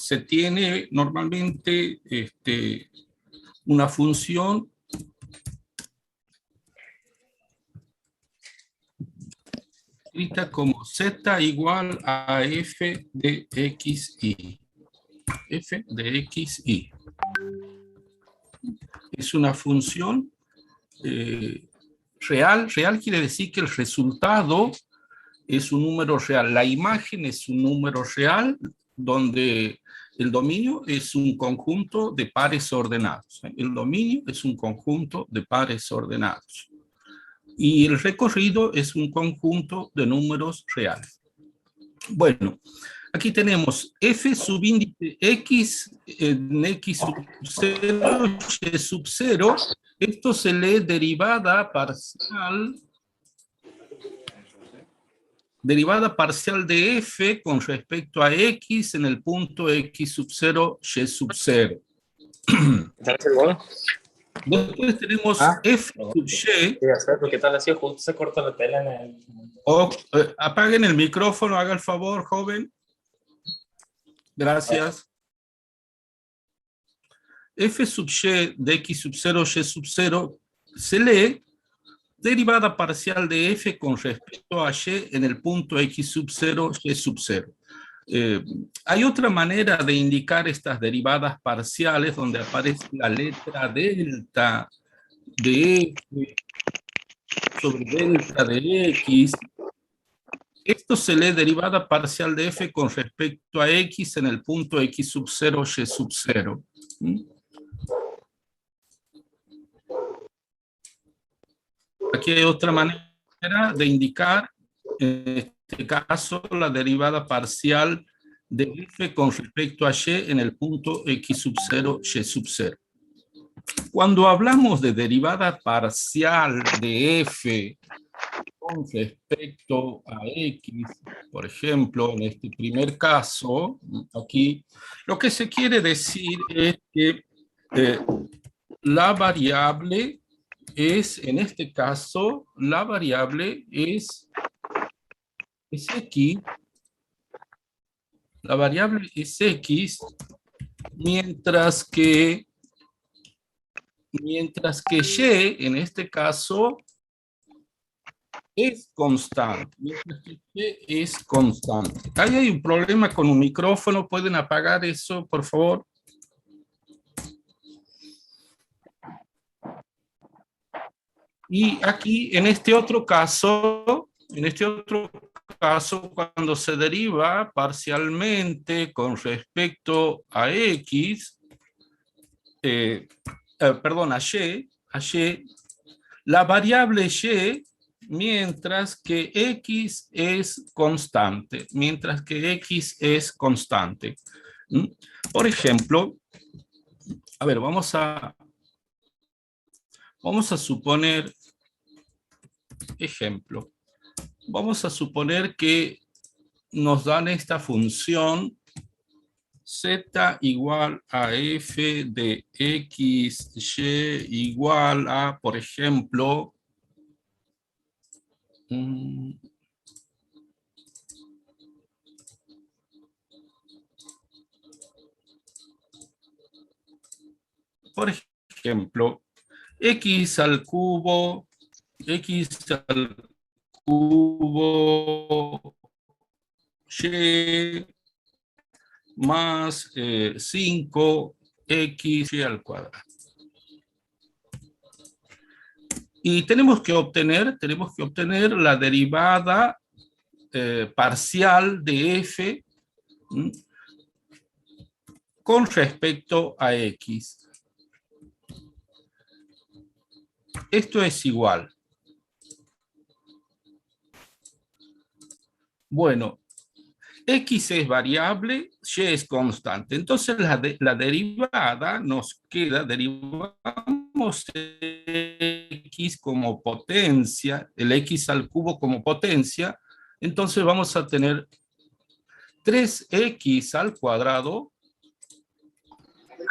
se tiene normalmente una función escrita como z igual a f de xy. F de xy. Es una función real. Real quiere decir que el resultado es un número real. La imagen es un número real donde el dominio es un conjunto de pares ordenados. El dominio es un conjunto de pares ordenados. Y el recorrido es un conjunto de números reales. Bueno, aquí tenemos f subíndice x en x sub 0, y sub 0. Esto se lee derivada parcial de f con respecto a x en el punto x sub 0, y sub 0. Después tenemos f sub y. ¿Qué tal así? Justo se corta la tela en el... Apaguen el micrófono, haga el favor, joven. Gracias. F sub y de x sub 0, y sub 0 se lee derivada parcial de f con respecto a y en el punto x sub 0, y sub 0. Hay otra manera de indicar estas derivadas parciales donde aparece la letra delta de f sobre delta de x. Esto se lee derivada parcial de f con respecto a x en el punto x sub 0, y sub 0. Aquí hay otra manera de indicar, en este caso, la derivada parcial de f con respecto a y en el punto x sub 0, y sub 0. Cuando hablamos de derivada parcial de f con respecto a x, por ejemplo, en este primer caso, aquí, lo que se quiere decir es que la variable es, en este caso, la variable es x, la variable es x, mientras que y, en este caso, es constante. Mientras que y es constante. Ahí hay un problema con un micrófono. ¿Pueden apagar eso, por favor? Y aquí, en este otro caso, cuando se deriva parcialmente con respecto a x, perdón, a y, la variable y, mientras que x es constante, Por ejemplo, a ver, vamos a suponer, ejemplo, vamos a suponer que nos dan esta función z igual a f de x, y igual a, por ejemplo, x al cubo, y más 5x al cuadrado. Y tenemos que obtener la derivada parcial de f con respecto a x. Esto es igual. Bueno, x es variable, y es constante. Entonces la derivada nos queda, derivamos x como potencia, el x al cubo como potencia, entonces vamos a tener 3x al cuadrado,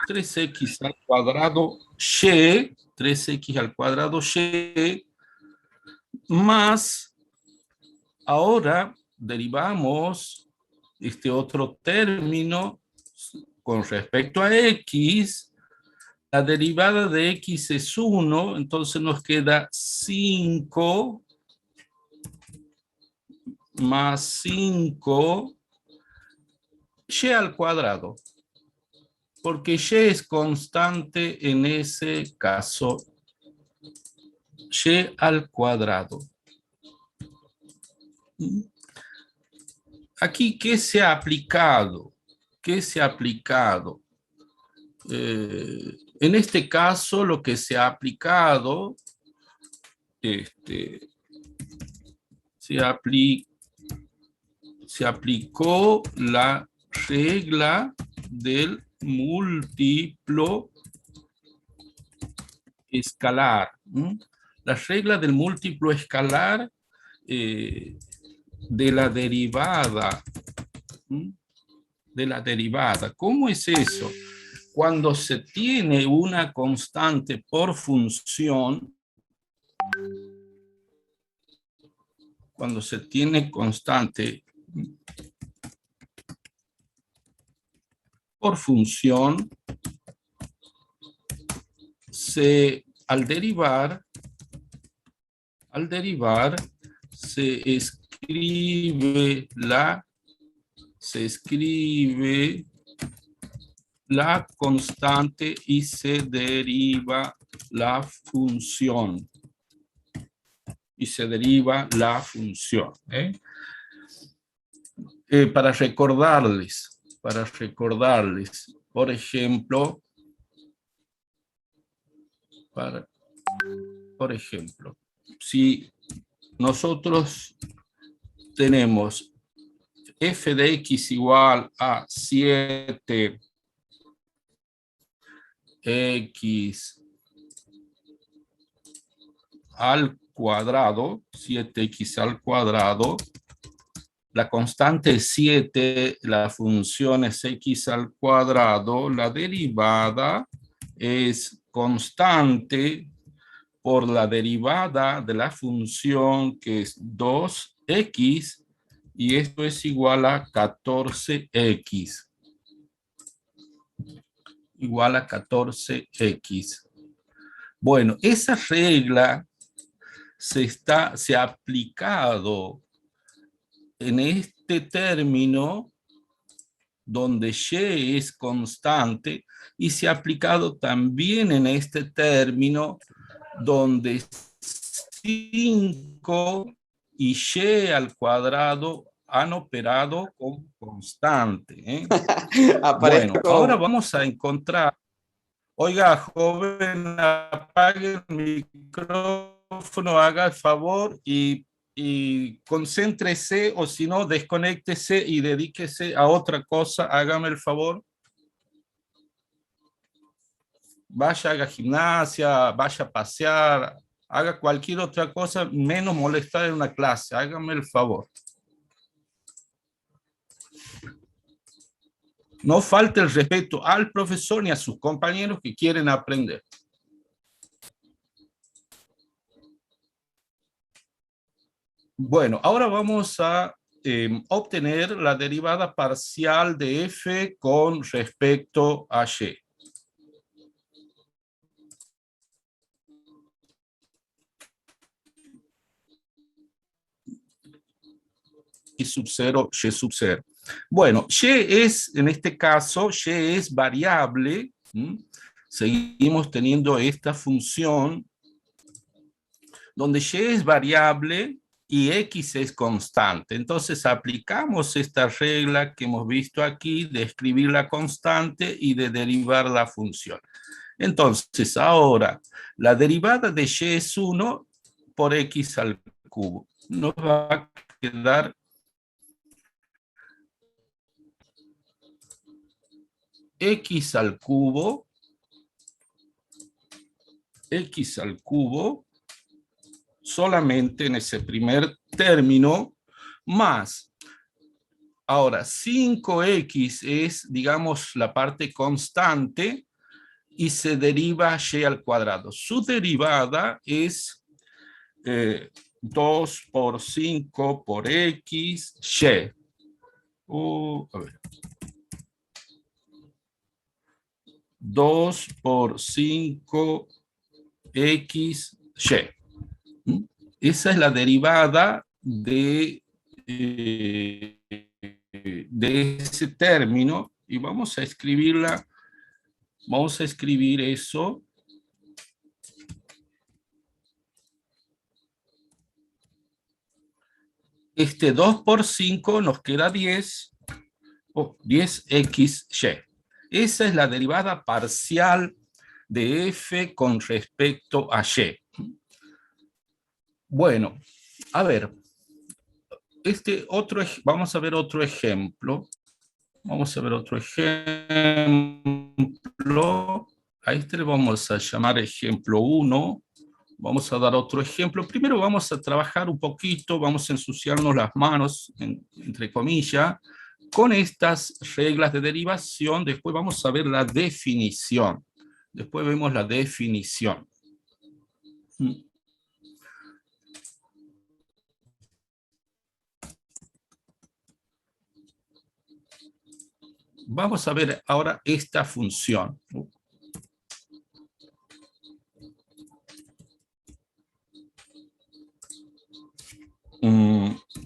y, 3x al cuadrado y, más, ahora derivamos este otro término, con respecto a x, la derivada de x es 1, entonces nos queda 5 más 5 y al cuadrado, porque y es constante en ese caso, y al cuadrado. Aquí, ¿qué se ha aplicado? ¿Qué se ha aplicado? En este caso, lo que se ha aplicado, se aplicó la regla del múltiplo escalar. La regla del múltiplo escalar de la derivada. De la derivada. ¿Cómo es eso? Cuando se tiene una constante por función, cuando se tiene constante por función, al derivar, se escribe la constante y se deriva la función. Para recordarles, por ejemplo, si nosotros tenemos f de x igual a 7x al cuadrado, 7x al cuadrado, la constante es 7, la función es x al cuadrado, la derivada es constante por la derivada de la función que es 2x y esto es igual a 14x. Igual a 14x. Bueno, esa regla se ha aplicado en este término donde y es constante y se ha aplicado también en este término donde 5 y y al cuadrado han operado con constante. Bueno, ahora vamos a encontrar. Oiga, joven, apague el micrófono, haga el favor y concéntrese, o si no, desconéctese y dedíquese a otra cosa. Hágame el favor. Vaya, haga gimnasia, vaya a pasear, haga cualquier otra cosa, menos molestar en una clase. Hágame el favor. No falte el respeto al profesor ni a sus compañeros que quieren aprender. Bueno, ahora vamos a obtener la derivada parcial de f con respecto a y. Y sub 0, y sub 0. Bueno, y es, en este caso, y es variable. Seguimos teniendo esta función donde y es variable y x es constante. Entonces aplicamos esta regla que hemos visto aquí de escribir la constante y de derivar la función. Entonces ahora la derivada de y es 1 por x al cubo. Nos va a quedar x al cubo solamente en ese primer término, más, ahora 5x es, digamos, la parte constante y se deriva y al cuadrado. Su derivada es 2 por 5 por x, y. A ver. 2 por 5 x, y. Esa es la derivada de ese término, y vamos a escribirla, vamos a escribir eso. Este 2 por 5 nos queda 10, 10xy. Esa es la derivada parcial de f con respecto a y. Bueno, a ver, vamos a ver otro ejemplo. Vamos a ver otro ejemplo. A este le vamos a llamar ejemplo 1. Vamos a dar otro ejemplo. Primero vamos a trabajar un poquito, vamos a ensuciarnos las manos, entre comillas, con estas reglas de derivación. Después vamos a ver la definición. Después vemos la definición. Vamos a ver ahora esta función.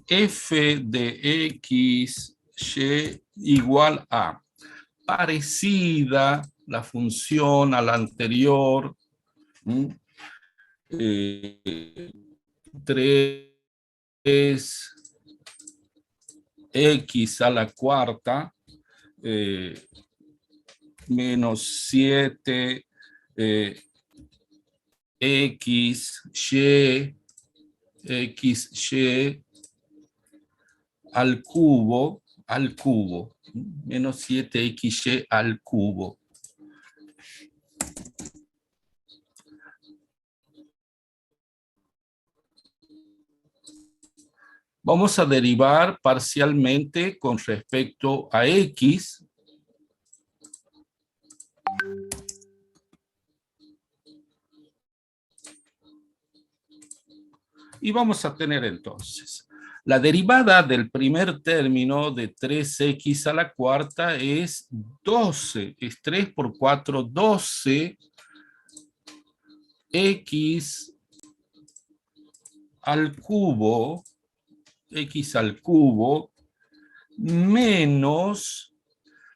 F de x, y igual a, parecida la función a la anterior, 3x a la cuarta, menos 7 xy al cubo, menos 7xy al cubo. Vamos a derivar parcialmente con respecto a x. Y vamos a tener entonces, la derivada del primer término de 3x a la cuarta es 12, es 3 por 4, 12 x al cubo, menos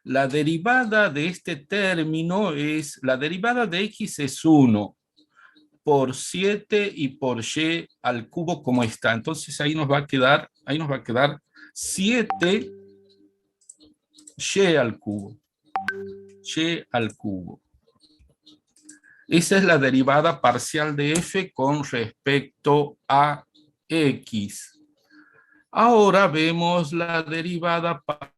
la derivada de este término es, la derivada de x es 1 por 7 y por y al cubo como está. Entonces ahí nos va a quedar 7 y al cubo. Y al cubo. Esa es la derivada parcial de f con respecto a x. Ahora vemos la derivada parcial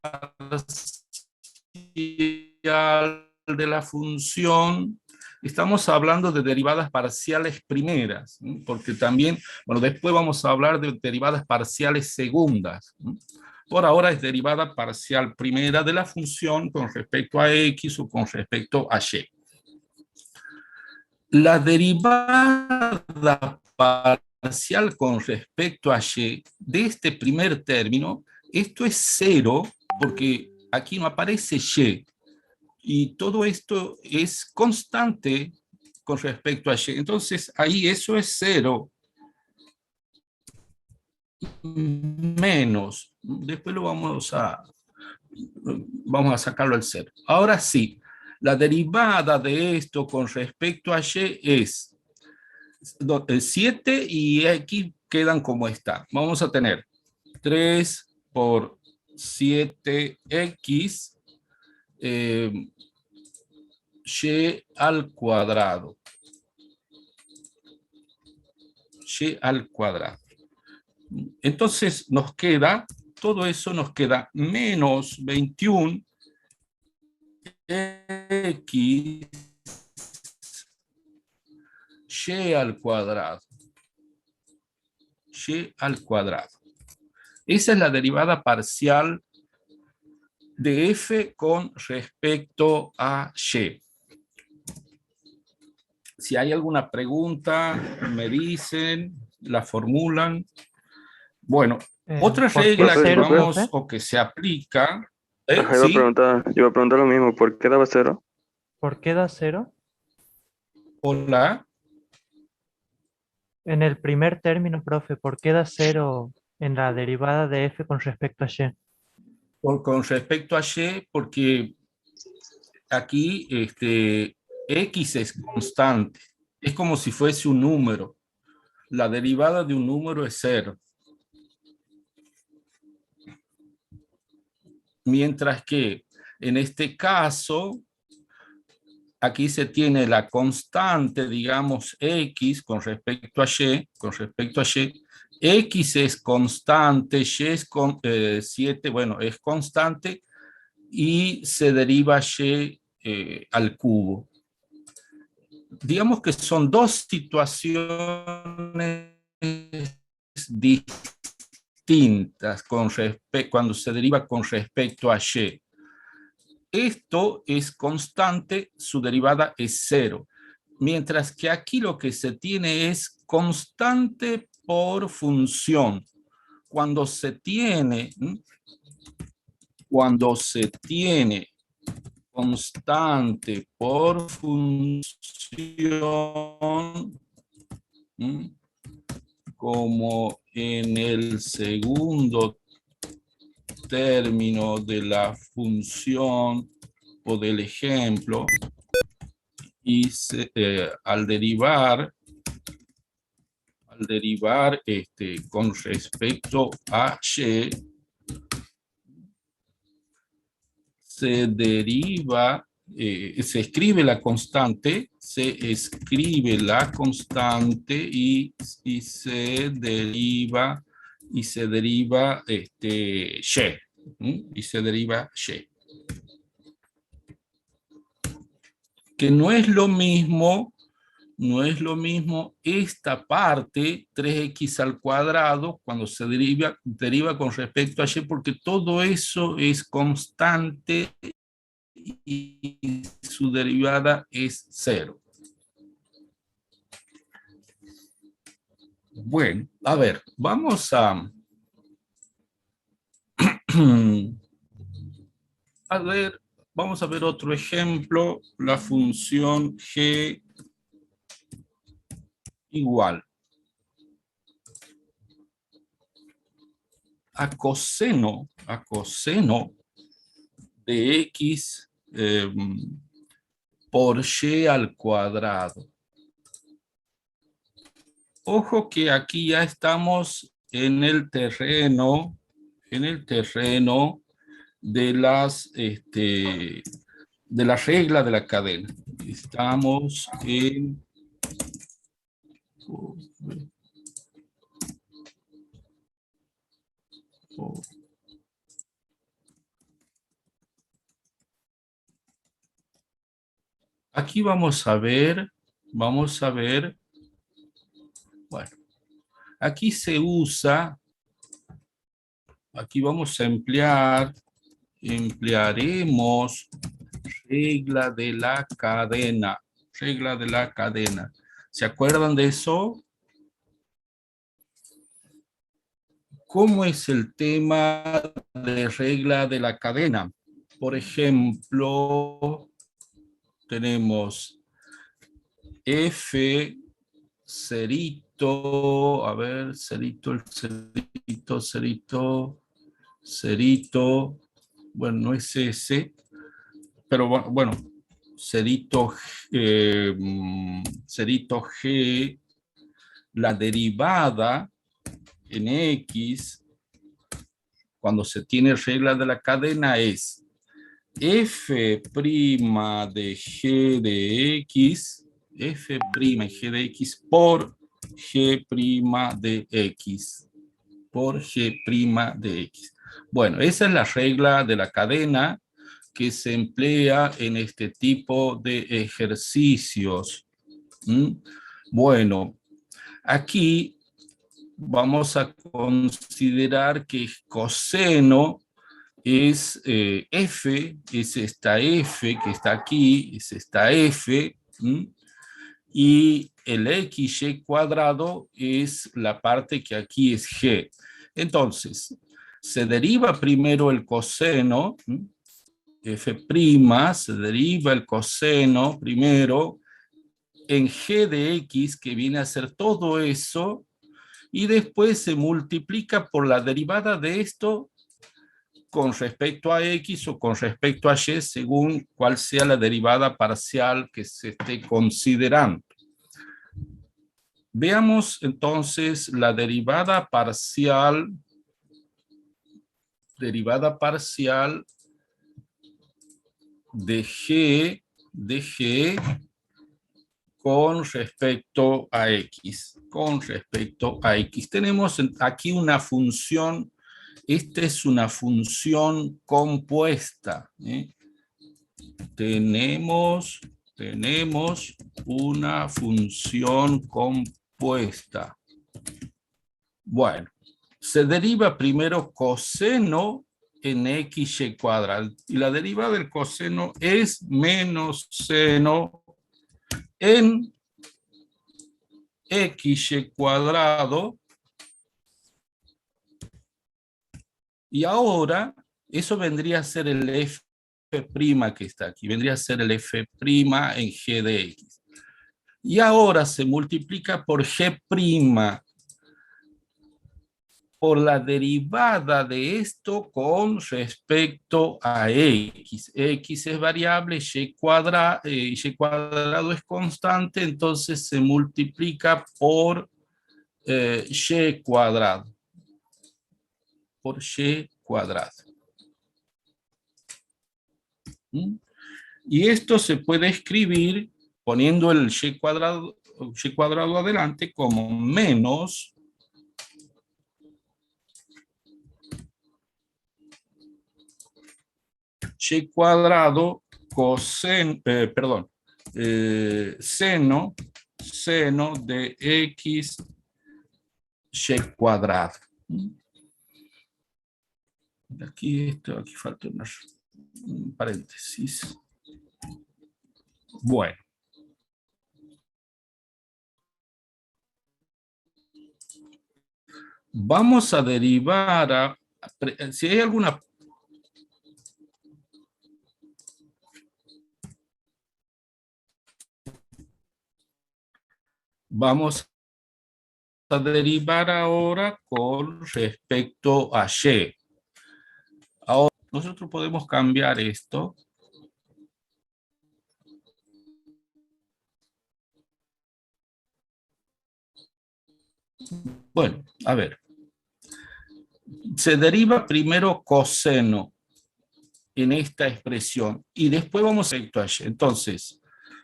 de la función. Estamos hablando de derivadas parciales primeras, porque también, bueno, después vamos a hablar de derivadas parciales segundas. Por ahora es derivada parcial primera de la función con respecto a x o con respecto a y. La derivada parcial con respecto a y de este primer término, esto es 0 porque aquí no aparece y. Y todo esto es constante con respecto a y. Entonces, ahí eso es 0 menos. Después lo vamos a sacarlo al 0. Ahora sí, la derivada de esto con respecto a y es 7 y x quedan como está. Vamos a tener 3 por 7x y al cuadrado. Y al cuadrado. Entonces nos queda, todo eso nos queda menos 21 x y al cuadrado. Y al cuadrado. Esa es la derivada parcial de f con respecto a y. Si hay alguna pregunta, me dicen, la formulan. Bueno, otra regla que vamos o que se aplica. Ajá, ¿Sí? yo iba a preguntar lo mismo, ¿por qué daba 0? ¿Por qué da cero? Hola. En el primer término, profe, ¿por qué da cero en la derivada de f con respecto a y? Con respecto a y, porque aquí x es constante. Es como si fuese un número. La derivada de un número es cero. Mientras que en este caso, aquí se tiene la constante, digamos, x con respecto a y, x es constante, y es 7, bueno, es constante y se deriva y al cubo. Digamos que son dos situaciones distintas cuando se deriva con respecto a y. Esto es constante, su derivada es cero. Mientras que aquí lo que se tiene es constante por función. Cuando se tiene constante por función, como en el segundo término de la función o del ejemplo, y al derivar con respecto a y, se deriva, se escribe la constante y se deriva y se deriva y. Y se deriva y. Que no es lo mismo esta parte 3x al cuadrado cuando se deriva con respecto a y, porque todo eso es constante y su derivada es cero. Bueno, a ver, vamos a ver otro ejemplo, la función g igual a coseno de x por y al cuadrado. Ojo que aquí ya estamos en el terreno de la regla de la cadena. Estamos en aquí vamos a ver, bueno, aquí se usa, aquí vamos a emplearemos regla de la cadena. ¿Se acuerdan de eso? ¿Cómo es el tema de regla de la cadena? Por ejemplo, tenemos F cerito, a ver, cerito, bueno, no es ese, pero bueno, cerito G, la derivada en X, cuando se tiene regla de la cadena, es f' de g de x, f' g de x por g' de x, Bueno, esa es la regla de la cadena que se emplea en este tipo de ejercicios. Bueno, aquí vamos a considerar que coseno es f, es esta f que está aquí, es esta f, y el xy cuadrado es la parte que aquí es g. Entonces, se deriva primero el coseno, f', se deriva el coseno primero en g de x, que viene a ser todo eso, y después se multiplica por la derivada de esto con respecto a x o con respecto a y, según cuál sea la derivada parcial que se esté considerando. Veamos entonces la derivada parcial de g con respecto a x. Tenemos aquí una función. Esta es una función compuesta. Tenemos una función compuesta. Bueno, se deriva primero coseno en xy cuadrado. Y la derivada del coseno es menos seno en xy cuadrado. Y ahora, eso vendría a ser el f' que está aquí. Vendría a ser el f' en g de x. Y ahora se multiplica por g' por la derivada de esto con respecto a x. X es variable, y cuadrado es constante, entonces se multiplica por y cuadrado. Y esto se puede escribir poniendo el y cuadrado adelante como menos y cuadrado seno de x y cuadrado. Aquí falta un paréntesis. Bueno. Vamos a derivar si hay alguna... Vamos a derivar ahora con respecto a y. Ahora, nosotros podemos cambiar esto. Bueno, a ver. Se deriva primero coseno en esta expresión y después vamos a respecto a y. Entonces,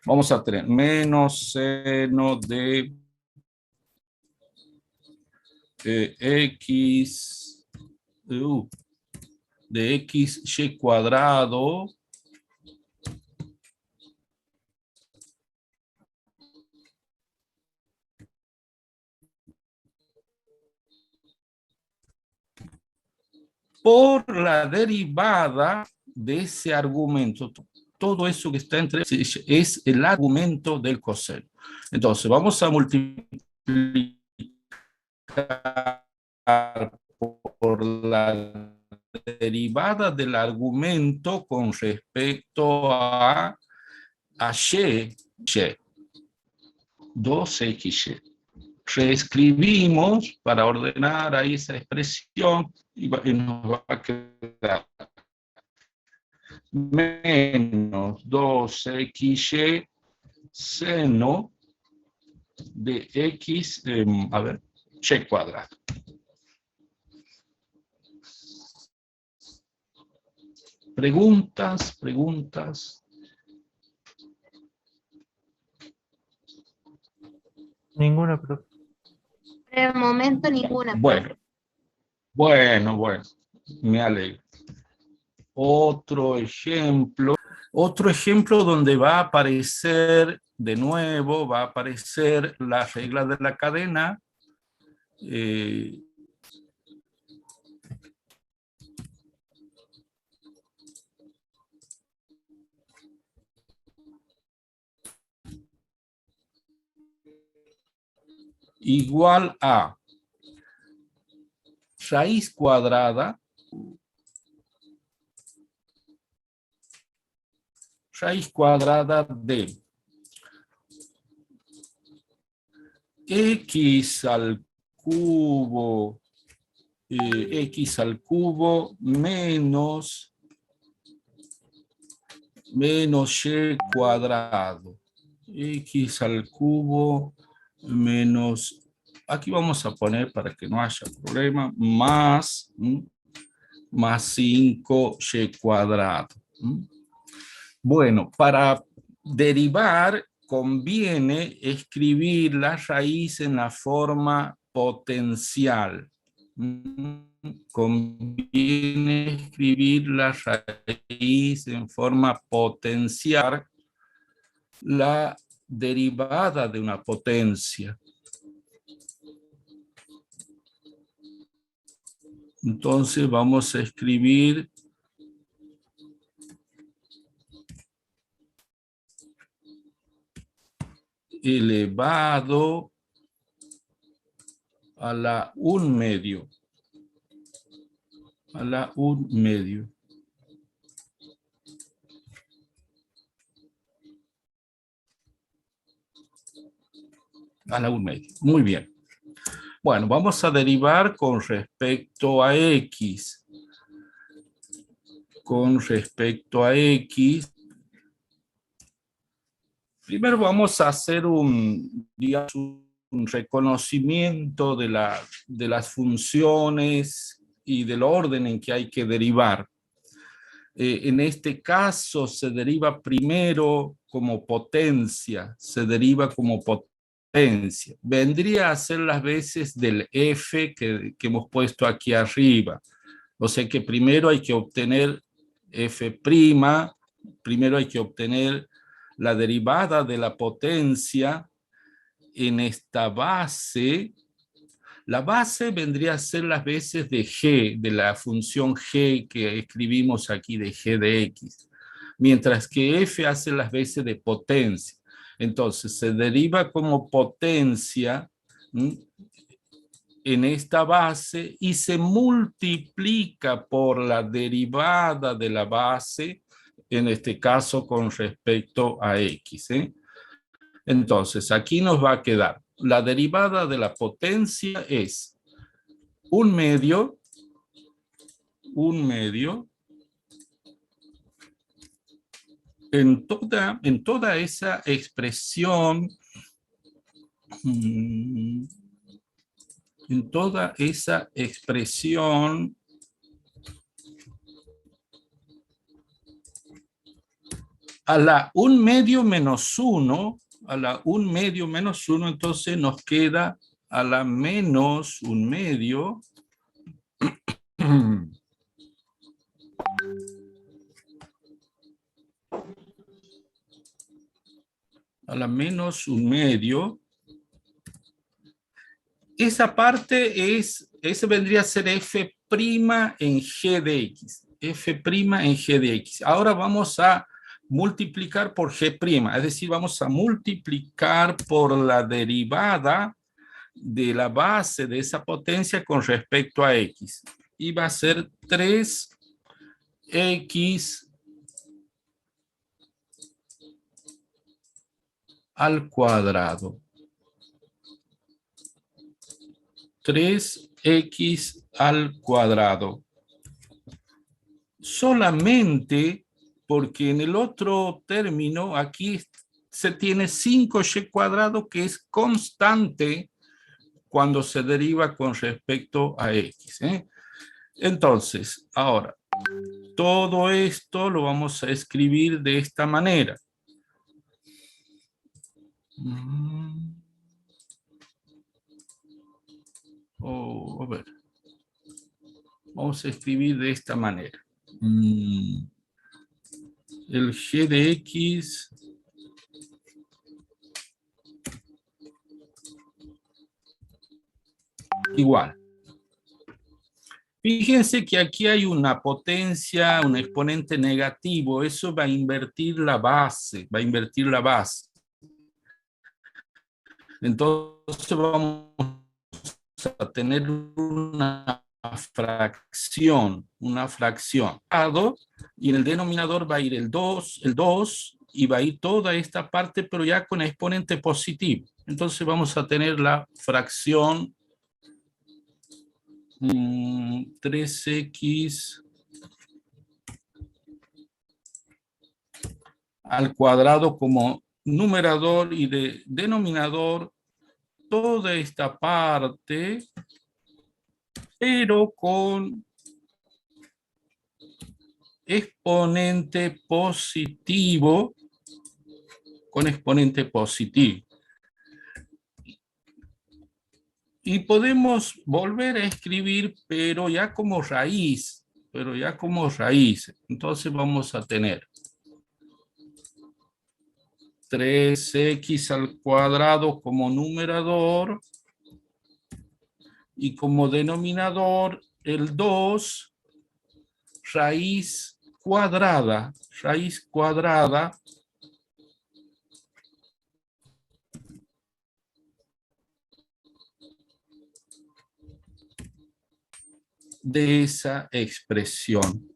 vamos a tener menos seno de x y cuadrado por la derivada de ese argumento. Todo eso que está entre es el argumento del coseno. Entonces, vamos a multiplicar por la derivada del argumento con respecto a y, 2xy. Reescribimos para ordenar ahí esa expresión y nos va a quedar menos 2xy seno de x, y cuadrado. ¿Preguntas? Ninguna, profe. Por el momento ninguna. Bueno, me alegro. Otro ejemplo donde va a aparecer de nuevo, va a aparecer la regla de la cadena. Igual a raíz cuadrada raíz cuadrada de x al cubo menos y cuadrado. X al cubo menos, aquí vamos a poner para que no haya problema, más 5y cuadrado. Bueno, para derivar conviene escribir la raíz en la forma potencial. Conviene escribir la raíz en forma potencial, la derivada de una potencia. Entonces vamos a escribir elevado a la 1/2. A la 1/2. A la 1/2. Muy bien. Bueno, vamos a derivar con respecto a x. Con respecto a x. Primero vamos a hacer un reconocimiento de las funciones y del orden en que hay que derivar. En este caso se deriva primero como potencia, se deriva como potencia. Vendría a ser las veces del f que hemos puesto aquí arriba. O sea que primero hay que obtener f', primero hay que obtener la derivada de la potencia en esta base. La base vendría a ser las veces de g, de la función g que escribimos aquí de g de x, mientras que f hace las veces de potencia. Entonces se deriva como potencia en esta base y se multiplica por la derivada de la base, en este caso con respecto a x. Entonces aquí nos va a quedar la derivada de la potencia es 1/2 en toda esa expresión, a la 1/2 menos 1, a la 1/2 menos 1, entonces nos queda a la menos 1/2 a la menos 1/2. Esa parte ese vendría a ser f' en g de x. F' en g de x. Ahora vamos a multiplicar por g', es decir, vamos a multiplicar por la derivada de la base de esa potencia con respecto a x. Y va a ser 3x al cuadrado. 3x al cuadrado. Solamente porque en el otro término aquí se tiene 5y cuadrado que es constante cuando se deriva con respecto a x. Entonces, ahora, todo esto lo vamos a escribir de esta manera. A ver. Vamos a escribir de esta manera. El g de x igual. Fíjense que aquí hay una potencia, un exponente negativo. Eso va a invertir la base. Entonces vamos a tener una una fracción. Y en el denominador va a ir el 2, y va a ir toda esta parte, pero ya con exponente positivo. Entonces vamos a tener la fracción 3x al cuadrado como numerador, y de denominador toda esta parte, pero con exponente positivo, Y podemos volver a escribir, pero ya como raíz. Entonces vamos a tener 3x al cuadrado como numerador, y como denominador el 2 raíz cuadrada de esa expresión.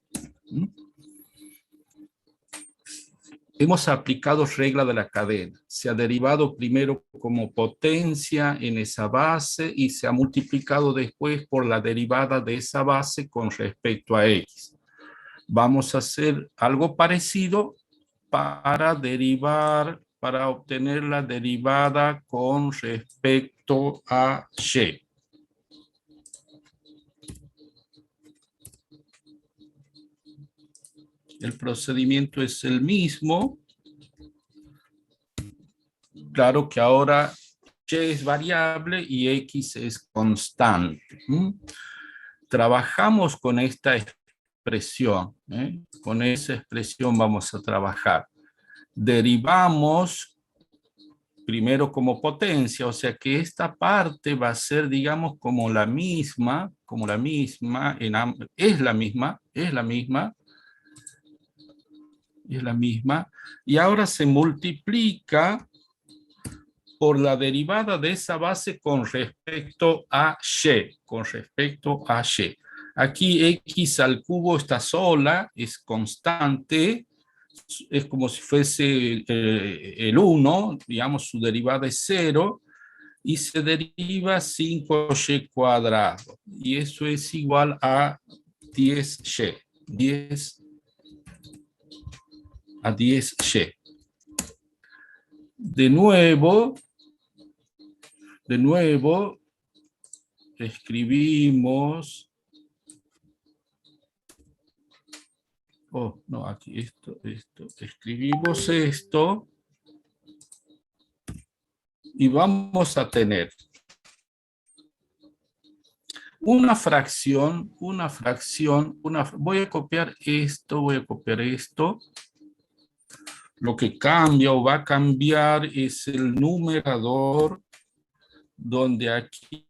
Hemos aplicado regla de la cadena. Se ha derivado primero como potencia en esa base y se ha multiplicado después por la derivada de esa base con respecto a x. Vamos a hacer algo parecido para obtener la derivada con respecto a y. El procedimiento es el mismo. Claro que ahora y es variable y x es constante. Trabajamos con esta expresión. Con esa expresión vamos a trabajar. Derivamos primero como potencia, o sea que esta parte va a ser, digamos, como la misma, es la misma, y ahora se multiplica por la derivada de esa base con respecto a y, Aquí x al cubo está sola, es constante, es como si fuese el 1, digamos, su derivada es 0, y se deriva 5y cuadrado, y eso es igual a 10y, 10y. De nuevo, escribimos, escribimos esto, y vamos a tener una fracción, voy a copiar esto, lo que cambia o va a cambiar es el numerador, donde aquí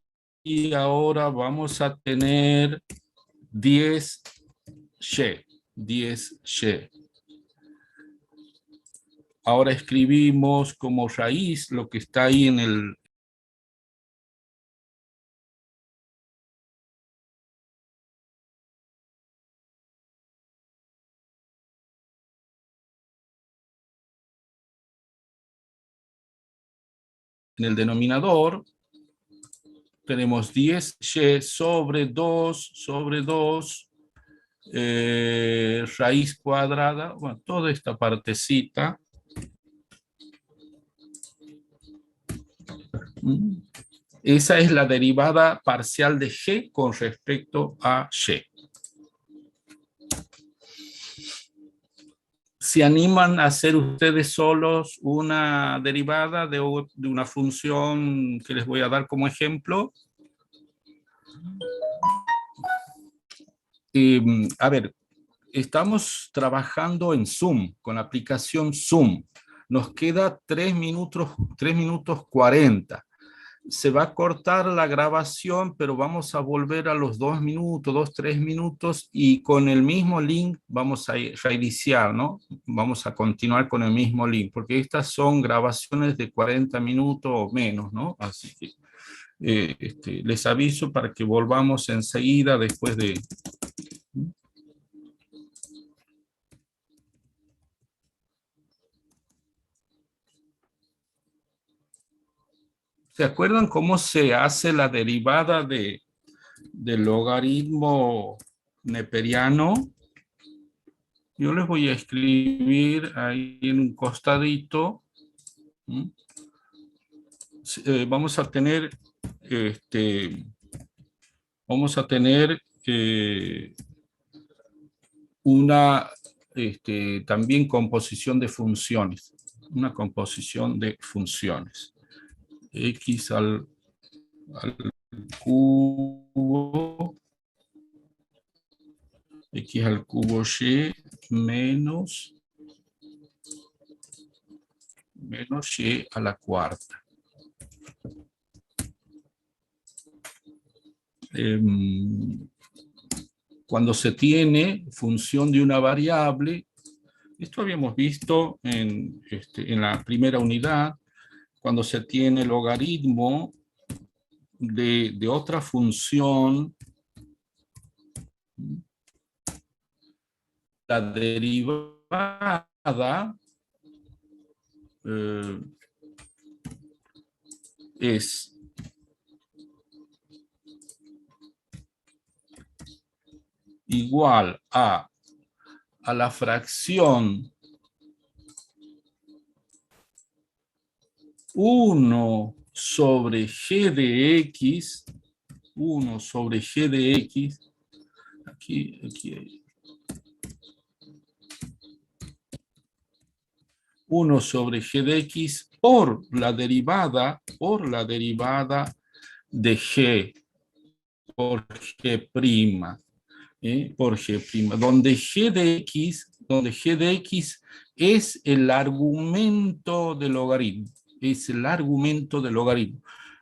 ahora vamos a tener 10y. Ahora escribimos como raíz lo que está ahí en el denominador. Tenemos 10y sobre 2 raíz cuadrada, bueno, toda esta partecita. Esa es la derivada parcial de g con respecto a y. ¿Se animan a hacer ustedes solos una derivada de una función que les voy a dar como ejemplo? A ver, estamos trabajando en Zoom, con la aplicación Zoom. Nos queda 3 minutos 40. Se va a cortar la grabación, pero vamos a volver a los 2 minutos, 3 minutos, y con el mismo link vamos a reiniciar, ¿no? Vamos a continuar con el mismo link, porque estas son grabaciones de 40 minutos o menos, ¿no? Así que Les aviso para que volvamos enseguida después de... ¿Se acuerdan cómo se hace la derivada del logaritmo neperiano? Yo les voy a escribir ahí en un costadito. Vamos a tener una también composición de funciones. Una composición de funciones. X al cubo, X al cubo Y menos Y a la cuarta. Cuando se tiene función de una variable, esto habíamos visto en la primera unidad, cuando se tiene logaritmo de otra función, la derivada es igual a la fracción 1 sobre g de x, 1 sobre g de x, aquí hay 1 sobre g de x por la derivada de g, por g', por g', donde g de x es el argumento del logaritmo,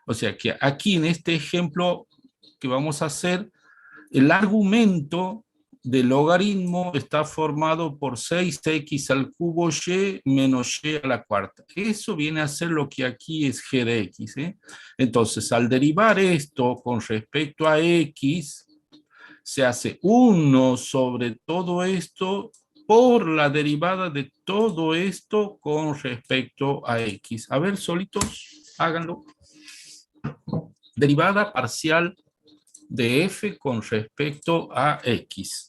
O sea que aquí en este ejemplo que vamos a hacer, el argumento del logaritmo está formado por 6x al cubo y menos y a la cuarta. Eso viene a ser lo que aquí es g de x. Entonces, al derivar esto con respecto a x, se hace 1 sobre todo esto por la derivada de todo esto con respecto a x. A ver, solitos, háganlo. Derivada parcial de f con respecto a x.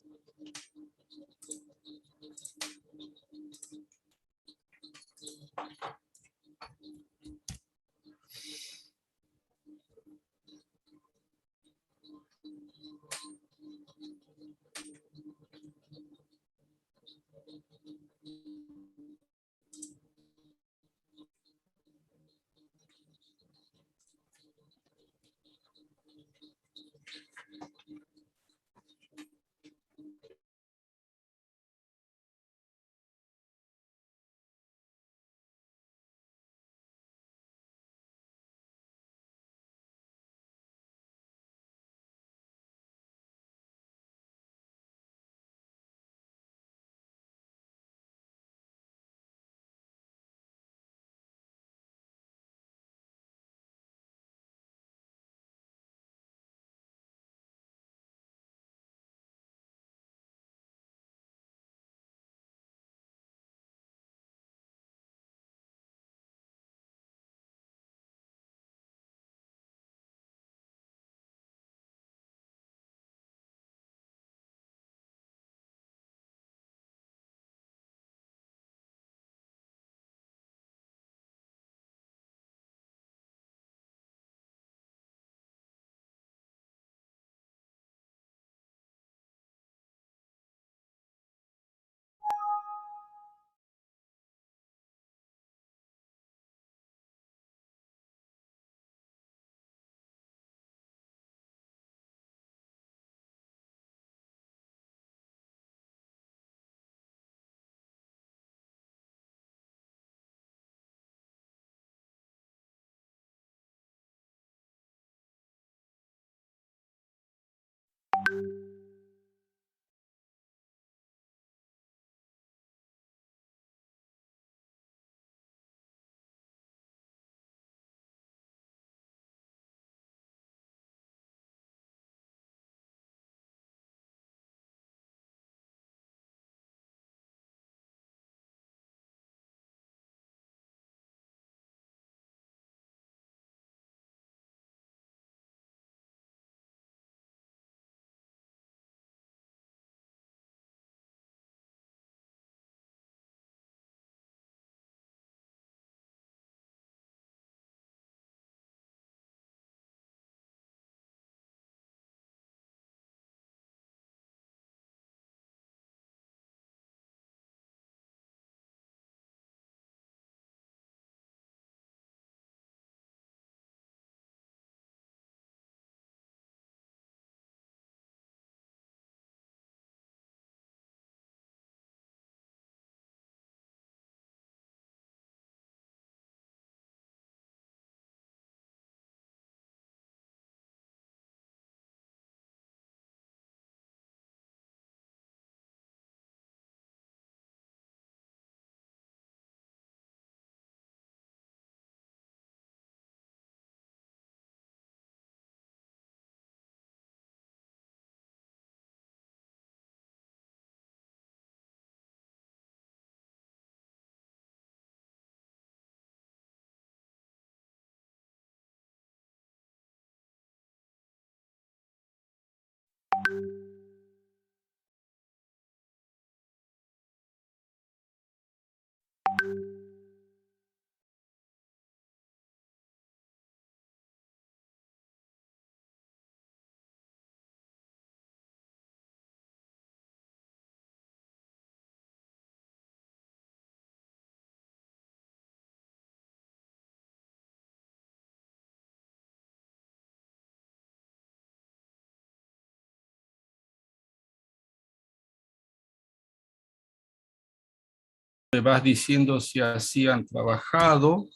Me vas diciendo si así han trabajado.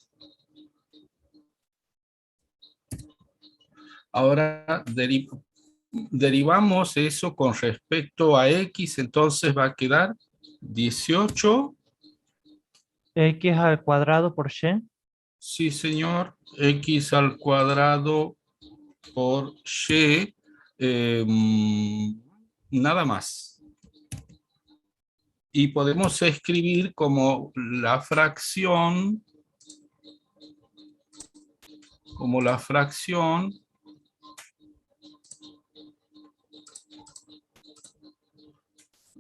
Ahora derivamos eso con respecto a X, entonces va a quedar 18. X al cuadrado por Y. Sí, señor. X al cuadrado por Y. Nada más. Y podemos escribir como la fracción,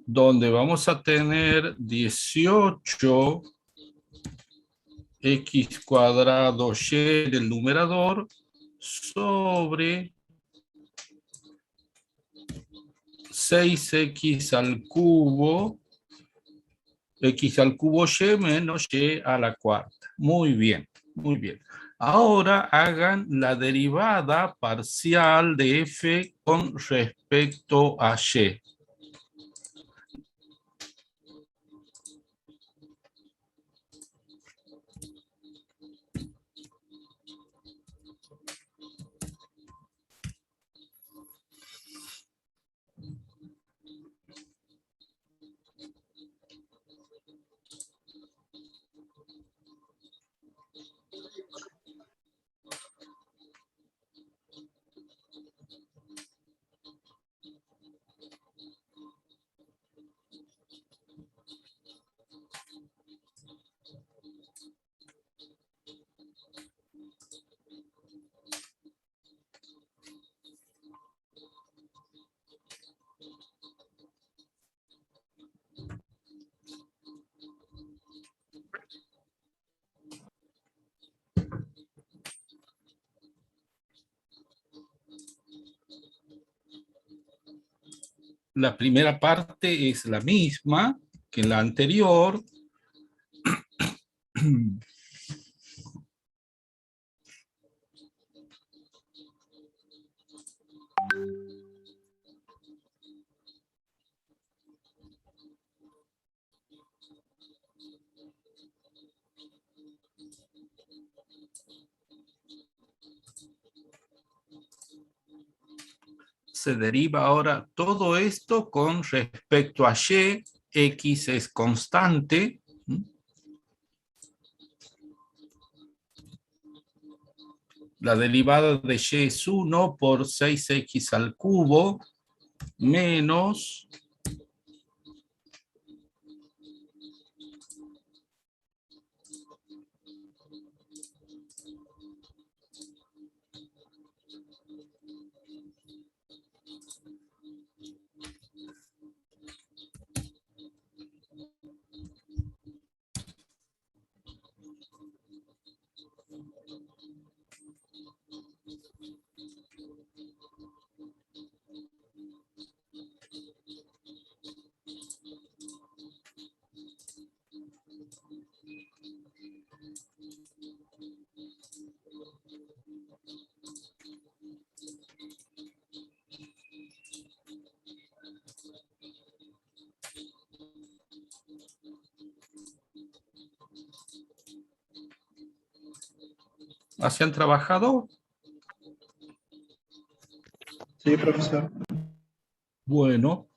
donde vamos a tener 18 x cuadrado y del numerador sobre 6x al cubo, x al cubo y menos y a la cuarta. Muy bien, muy bien. Ahora hagan la derivada parcial de f con respecto a y. La primera parte es la misma que la anterior. Se deriva ahora todo esto con respecto a y, x es constante. La derivada de y es 1 por 6x al cubo menos ¿así han trabajado? Sí, profesor. Bueno,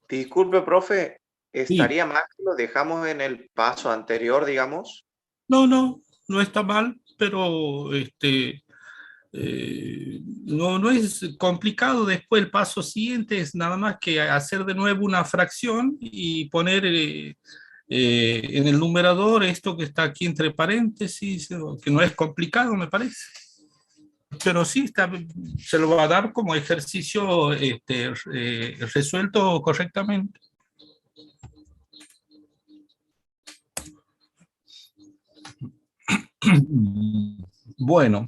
Disculpe, profe, sí. ¿estaría mal que lo dejamos en el paso anterior, digamos? No está mal, pero no es complicado. Después el paso siguiente es nada más que hacer de nuevo una fracción y poner en el numerador esto que está aquí entre paréntesis, que no es complicado, me parece. Pero sí, se lo va a dar como ejercicio resuelto correctamente. Bueno,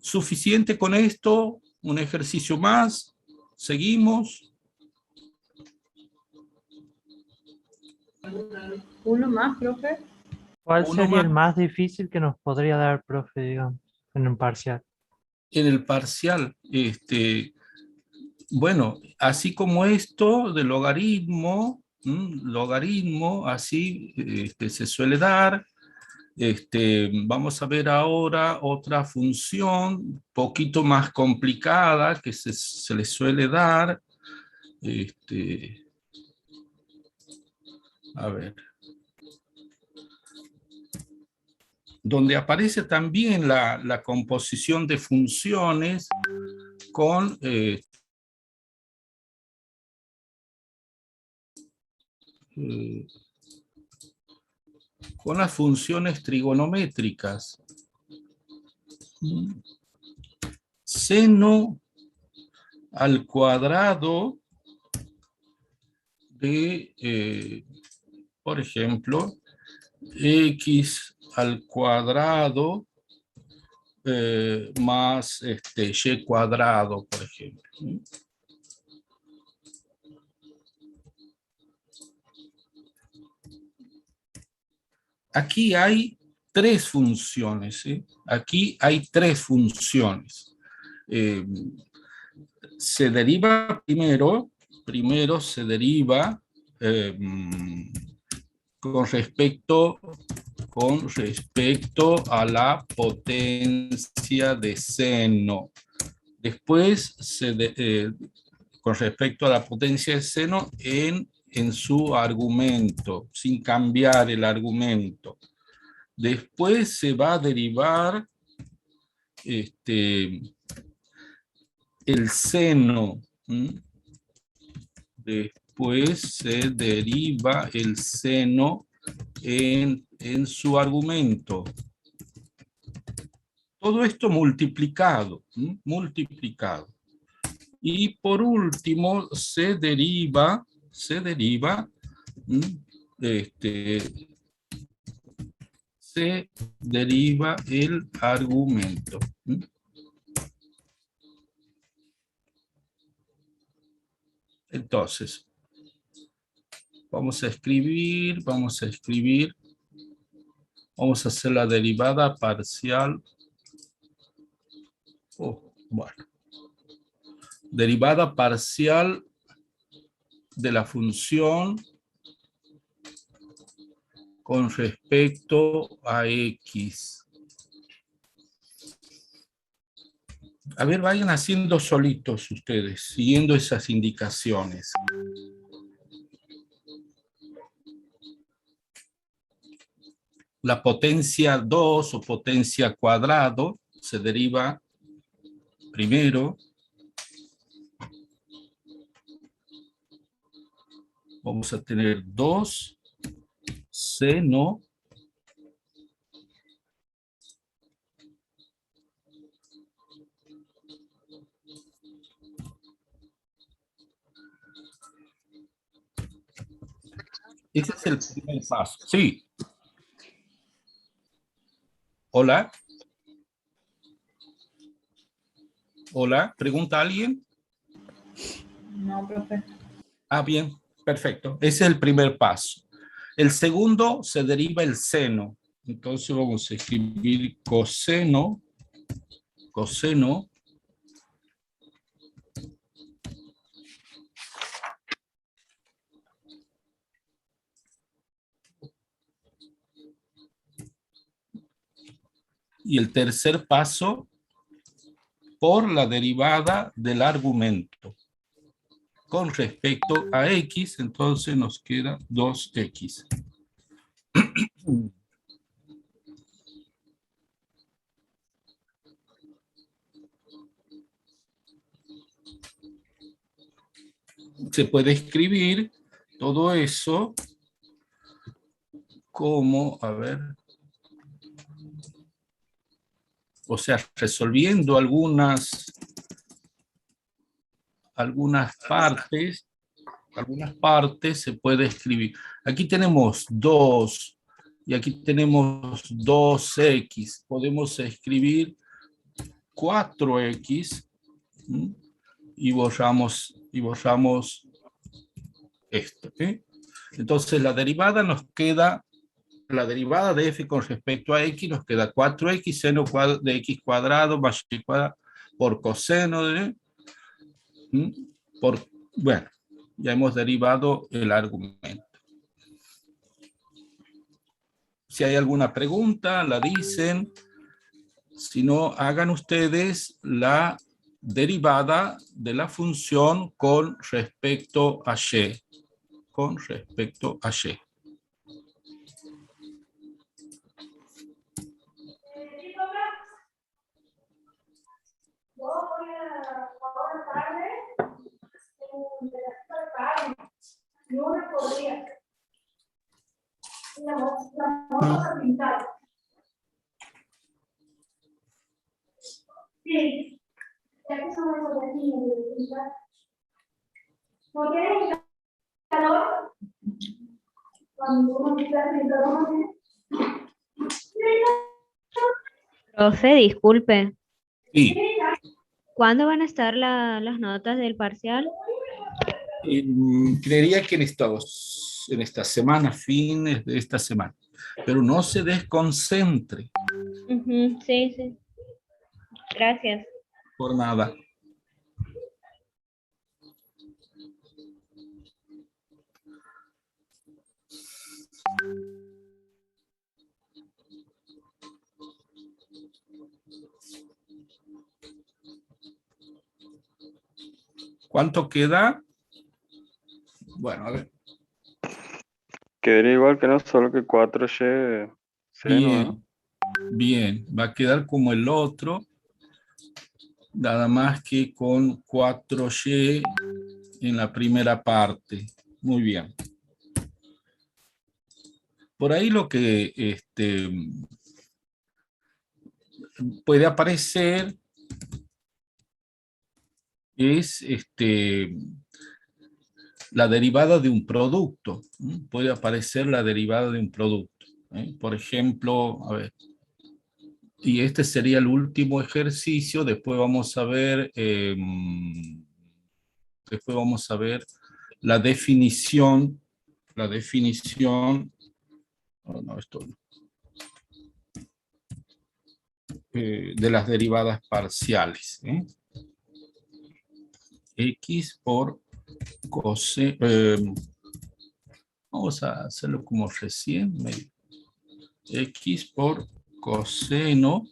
suficiente con esto, un ejercicio más, seguimos. Uno más, profe. ¿Cuál Uno sería el más. más difícil que nos podría dar el profe, digamos, en un parcial? En el parcial, bueno, así como esto del logaritmo, logaritmo, así se suele dar. Vamos a ver ahora otra función un poquito más complicada que se le suele dar. A ver. Donde aparece también la composición de funciones con las funciones trigonométricas. Seno al cuadrado de, por ejemplo, x al cuadrado más y cuadrado, por ejemplo. Aquí hay tres funciones. Aquí hay tres funciones. Se deriva primero se deriva con respecto a la potencia de seno. Después, con respecto a la potencia de seno en su argumento, sin cambiar el argumento. Después se va a derivar el seno. Después se deriva el seno en su argumento. Todo esto multiplicado. Y por último se deriva el argumento. Entonces, vamos a hacer la derivada parcial. Bueno. Derivada parcial de la función con respecto a x. A ver, vayan haciendo solitos ustedes, siguiendo esas indicaciones. La potencia 2 o potencia cuadrado se deriva primero. Vamos a tener 2 seno ese es el primer paso. Sí. Hola. Hola, ¿pregunta alguien? No, profe. Ah, bien, perfecto. Ese es el primer paso. El segundo se deriva el seno. Entonces vamos a escribir coseno. Y el tercer paso, por la derivada del argumento. Con respecto a x, entonces nos queda 2x. Se puede escribir todo eso como, a ver, o sea, resolviendo algunas partes se puede escribir. Aquí tenemos 2 y aquí tenemos 2x. Podemos escribir 4x y borramos esto. Entonces la derivada nos queda, la derivada de f con respecto a x nos queda 4x seno de x cuadrado más y cuadrado por coseno de... bueno, Ya hemos derivado el argumento. Si hay alguna pregunta, la dicen. Si no, hagan ustedes la derivada de la función con respecto a y. Con respecto a y. Profe, disculpe, Y ¿cuándo van a estar las notas del parcial? creería que en esta semana, fines de esta semana. Pero no se desconcentre Ujú, sí, sí. Gracias. por nada. ¿Cuánto queda? Bueno, a ver. Quedaría igual que no, solo que 4Y seno, ¿no? Bien, va a quedar como el otro, nada más que con 4y en la primera parte. Muy bien. Por ahí lo que puede aparecer es la derivada de un producto. Puede aparecer la derivada de un producto. Por ejemplo, a ver, y este sería el último ejercicio. Después vamos a ver la definición, oh, no, esto no. De las derivadas parciales. X por coseno. Vamos a hacerlo como recién. X por coseno,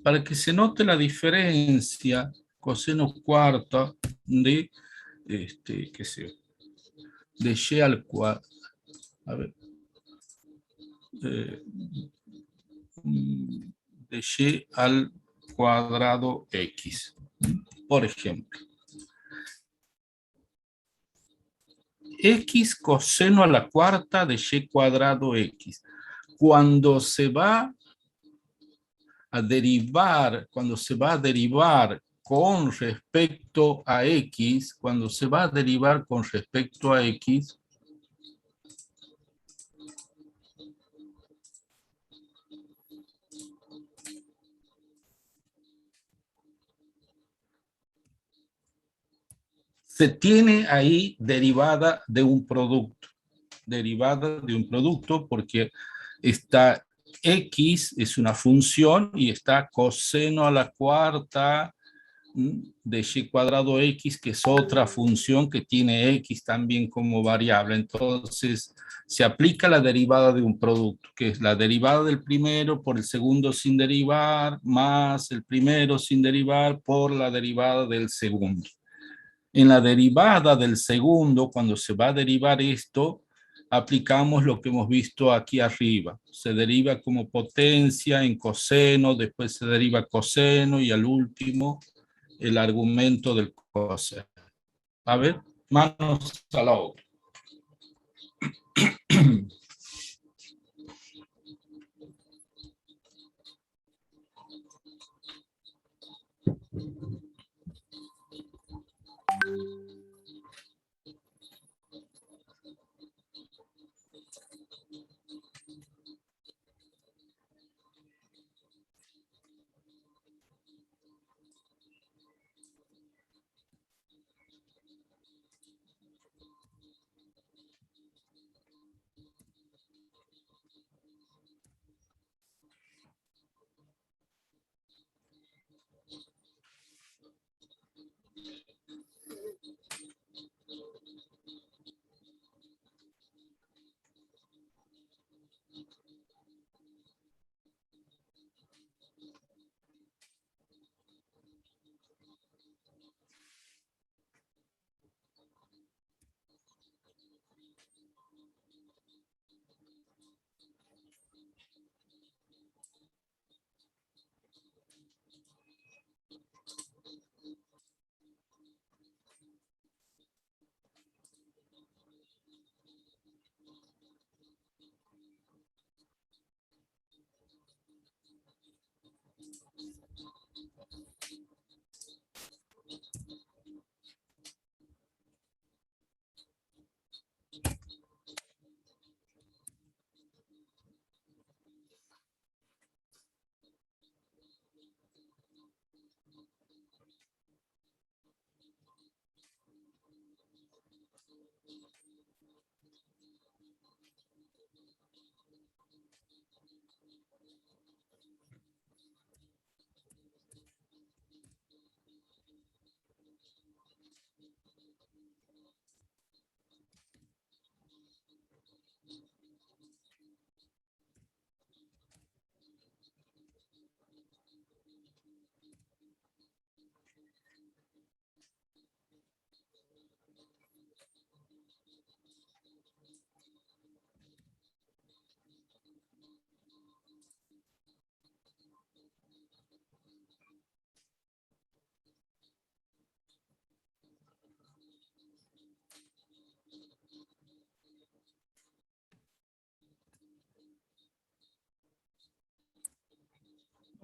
para que se note la diferencia, coseno cuarta de, qué sé yo, de y al cuadrado. A ver. De y al cuadrado x. Por ejemplo. X coseno a la cuarta de y cuadrado x. Cuando se va a derivar con respecto a x, se tiene ahí derivada de un producto. Porque está x, es una función, y está coseno a la cuarta de y cuadrado x, que es otra función que tiene x también como variable. Entonces, se aplica la derivada de un producto, que es la derivada del primero por el segundo sin derivar, más el primero sin derivar por la derivada del segundo. En la derivada del segundo, cuando se va a derivar esto, aplicamos lo que hemos visto aquí arriba. Se deriva como potencia en coseno, después se deriva coseno y al último el argumento del coseno. A ver, manos a la obra.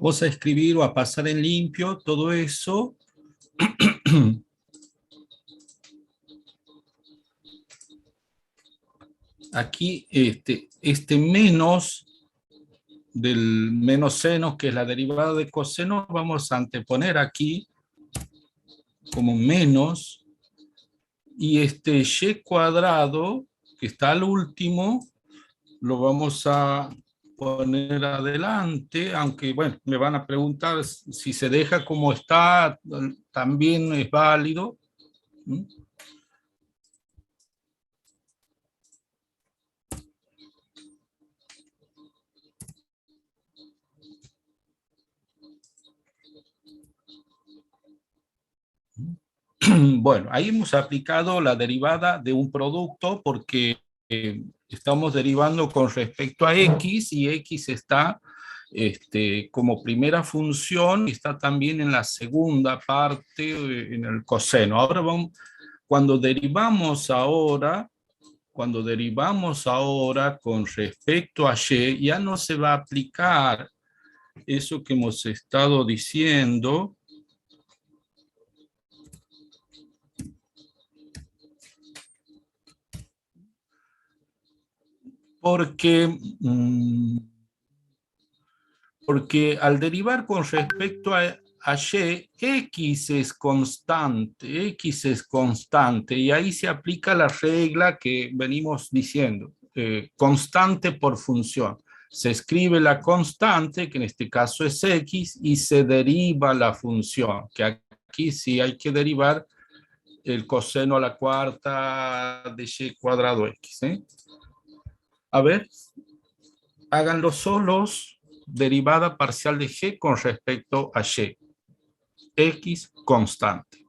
Vamos a escribir o a pasar en limpio todo eso. Aquí este menos del menos seno, que es la derivada de coseno, vamos a anteponer aquí como menos, y este y cuadrado, que está al último, lo vamos a poner adelante, aunque bueno, me van a preguntar si se deja como está, también es válido. ¿Mm? Bueno, ahí hemos aplicado la derivada de un producto porque estamos derivando con respecto a x, y x está como primera función, y está también en la segunda parte, en el coseno. Ahora vamos, cuando derivamos ahora con respecto a y, ya no se va a aplicar eso que hemos estado diciendo, porque, porque al derivar con respecto a y, x es constante, y ahí se aplica la regla que venimos diciendo, constante por función. Se escribe la constante, que en este caso es x, y se deriva la función, que aquí sí hay que derivar el coseno a la cuarta de y cuadrado x. A ver, háganlo solos, derivada parcial de g con respecto a y. X constante.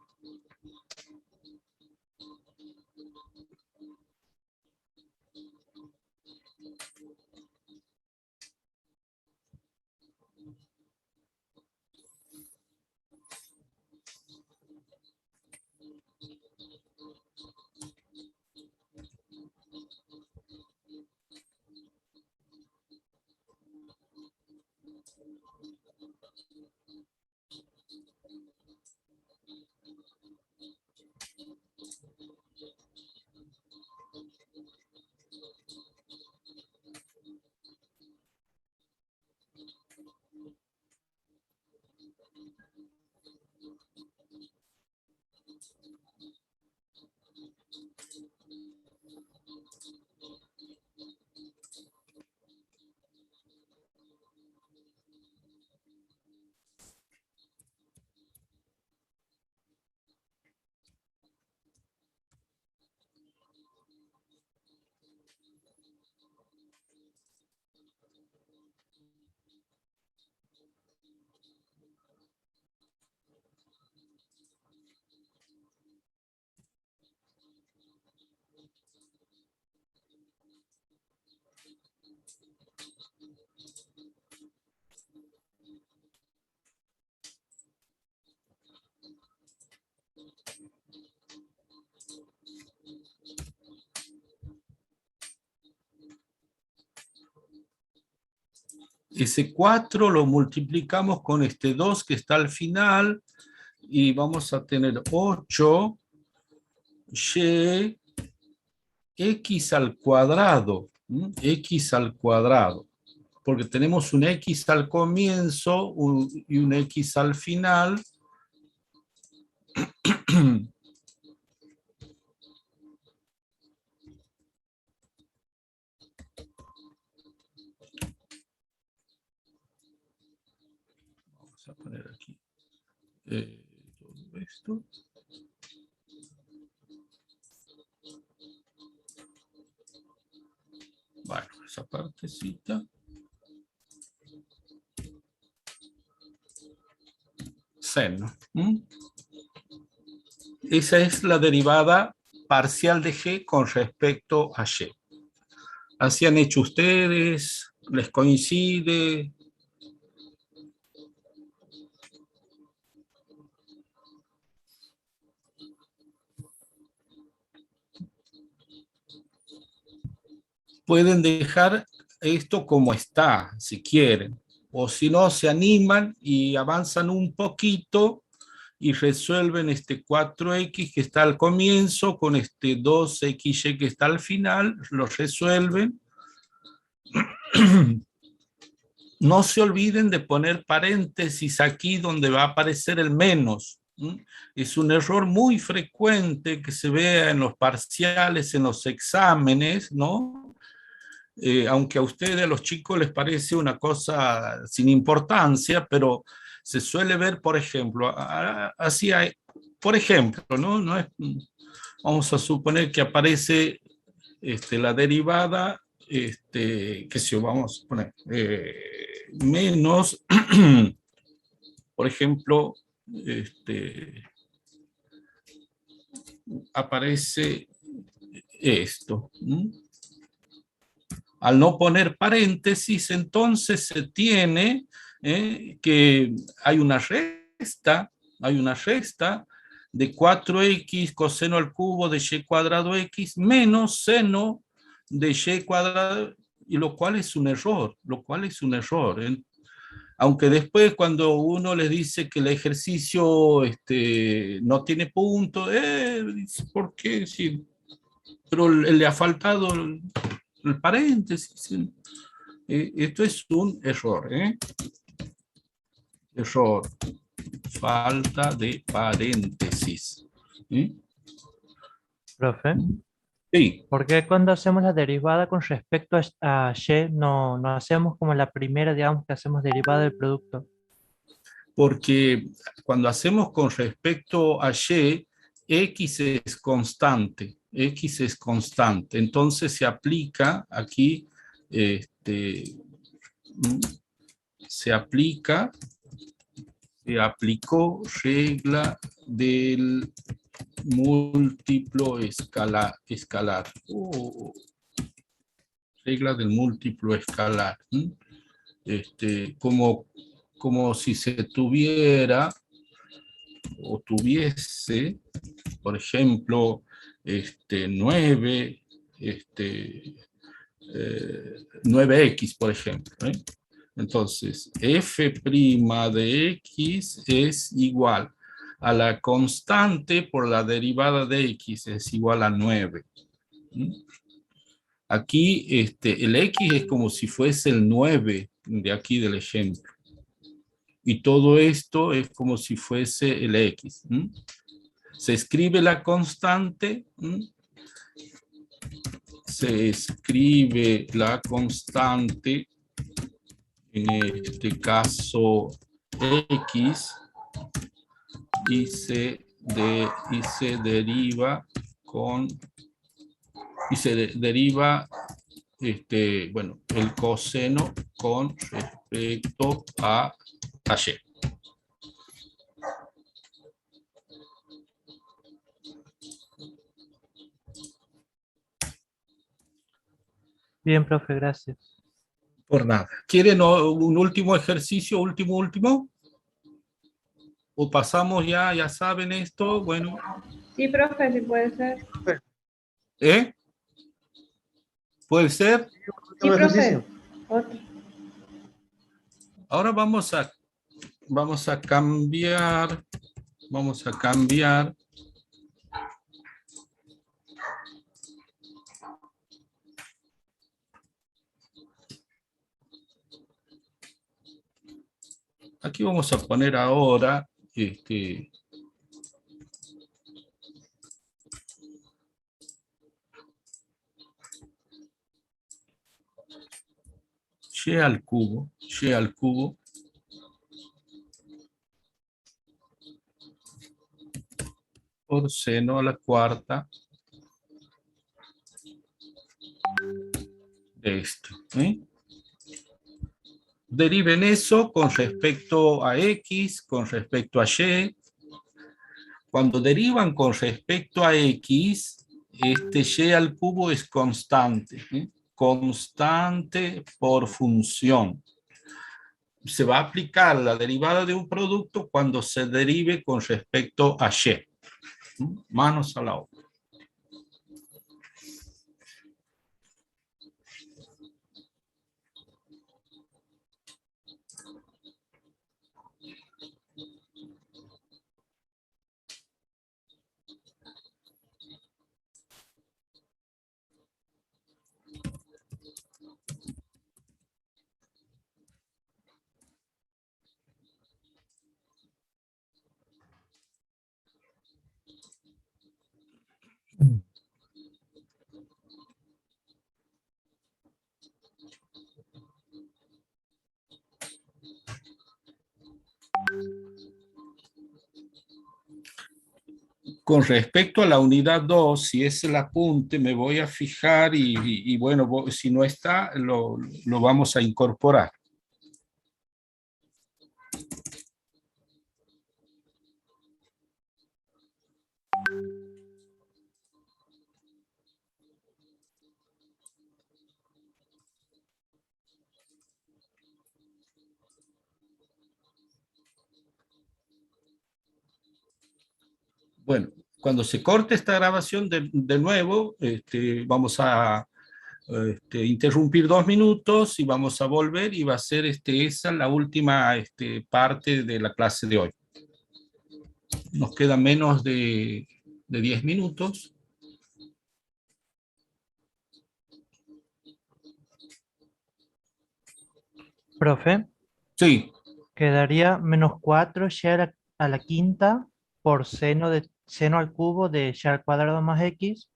Ese 4 lo multiplicamos con este 2 que está al final, y vamos a tener 8 y x al cuadrado, x al cuadrado, porque tenemos un x al comienzo y un x al final. Vamos a poner aquí todo esto. Bueno, esa partecita. Seno. Esa es la derivada parcial de g con respecto a y. ¿Así han hecho ustedes? ¿Les coincide? Pueden dejar esto como está, si quieren. o si no, se animan y avanzan un poquito y resuelven este 4x que está al comienzo con este 2xy que está al final, lo resuelven. No se olviden de poner paréntesis aquí donde va a aparecer el menos. Es un error muy frecuente que se vea en los parciales, en los exámenes, ¿no? Aunque a ustedes, a los chicos, les parece una cosa sin importancia, pero se suele ver, por ejemplo, así hay, por ejemplo, ¿no? Vamos a suponer que aparece la derivada, que si vamos a poner menos, por ejemplo, aparece esto. Al no poner paréntesis, entonces se tiene que hay una resta de 4x coseno al cubo de y cuadrado x menos seno de y cuadrado, y lo cual es un error, Aunque después cuando uno les dice que el ejercicio no tiene punto, ¿por qué? Sí, pero le ha faltado el paréntesis. Esto es un error. Error. Falta de paréntesis. Profe, Sí. ¿por qué cuando hacemos la derivada con respecto a y no hacemos como la primera, digamos, que hacemos derivada del producto? Porque cuando hacemos con respecto a y, x es constante. Entonces se aplica aquí, se aplicó regla del múltiplo escalar. Regla del múltiplo escalar. Como si se tuviera o tuviese, por ejemplo, 9x, por ejemplo. Entonces, f' de x es igual a la constante por la derivada de x, es igual a 9. Aquí el x es como si fuese el 9 de aquí del ejemplo. Y todo esto es como si fuese el x. Se escribe la constante. Se escribe la constante, en este caso x, y se deriva bueno, el coseno con respecto a y. Bien, profe, gracias. Por nada. ¿Quieren un último ejercicio, último? ¿O pasamos ya saben esto? Bueno. Sí, profe, sí puede ser. ¿Puede ser? Sí, profe. Otro. Ahora vamos a cambiar. Aquí vamos a poner ahora y al cubo por seno a la cuarta de esto. Deriven eso con respecto a x, con respecto a y. Cuando derivan con respecto a x, y al cubo es constante. Constante por función. Se va a aplicar la derivada de un producto cuando se derive con respecto a y. Manos a la obra. Con respecto a la unidad 2, si es el apunte, me voy a fijar y bueno, si no está, lo vamos a incorporar. Bueno, cuando se corte esta grabación de nuevo, vamos a interrumpir 2 minutos y vamos a volver y va a ser esa la última parte de la clase de hoy. Nos queda menos de 10 minutos. Profe, Sí, quedaría -4 y a la quinta por seno al cubo de y al cuadrado más x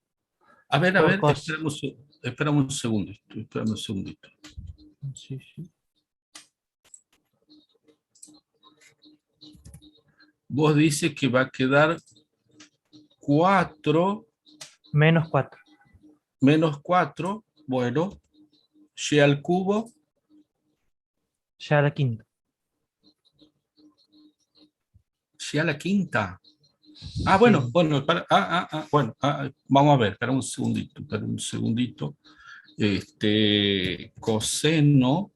a ver, por cos. espérame un segundito, espérame un segundito. Sí, sí. Vos dices que va a quedar 4 -4. menos 4, bueno, y al cubo, Y a la quinta. y a la quinta. Ah, Sí. bueno, bueno, vamos a ver, espera un segundito. Coseno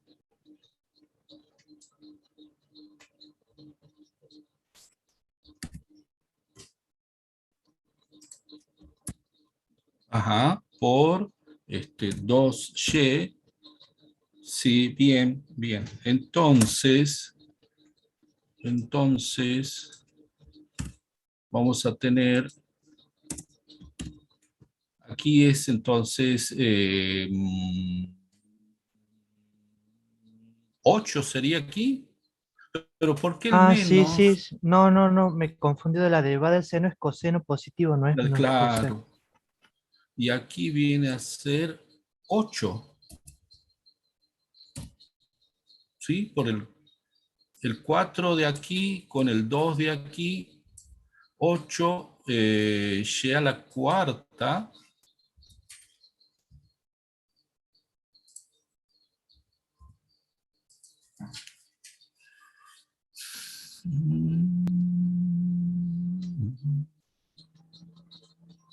por 2y. Sí, bien, bien. Entonces, vamos a tener, aquí es entonces 8 sería aquí, pero ¿por qué el Ah, sí, sí. menos? No, no, no, me confundí de la derivada del seno, es coseno positivo, no es coseno. Claro, y aquí viene a ser 8, ¿sí? Por el 4 de aquí con el 2 de aquí, 8 y a la cuarta.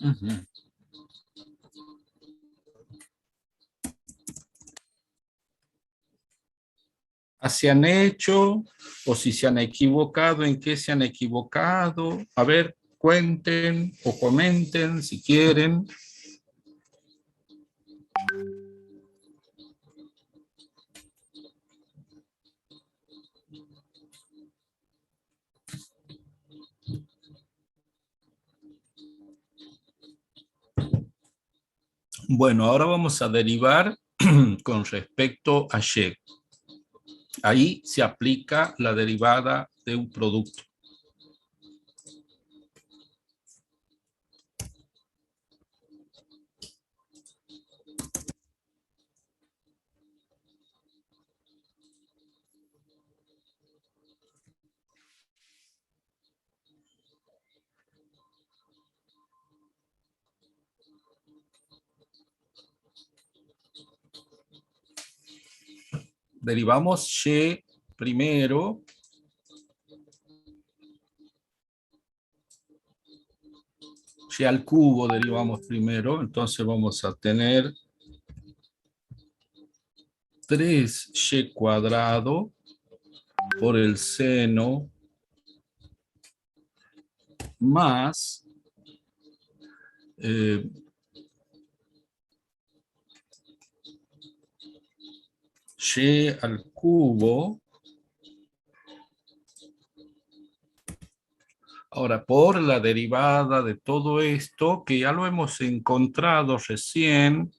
Ujú. ¿Se han hecho o si se han equivocado, en qué se han equivocado? A ver, cuenten o comenten si quieren. Bueno, ahora vamos a derivar con respecto a y. Ahí se aplica la derivada de un producto. Derivamos y primero. Y al cubo derivamos primero, entonces vamos a tener 3y cuadrado por el seno más y al cubo. Ahora, por la derivada de todo esto, que ya lo hemos encontrado recién.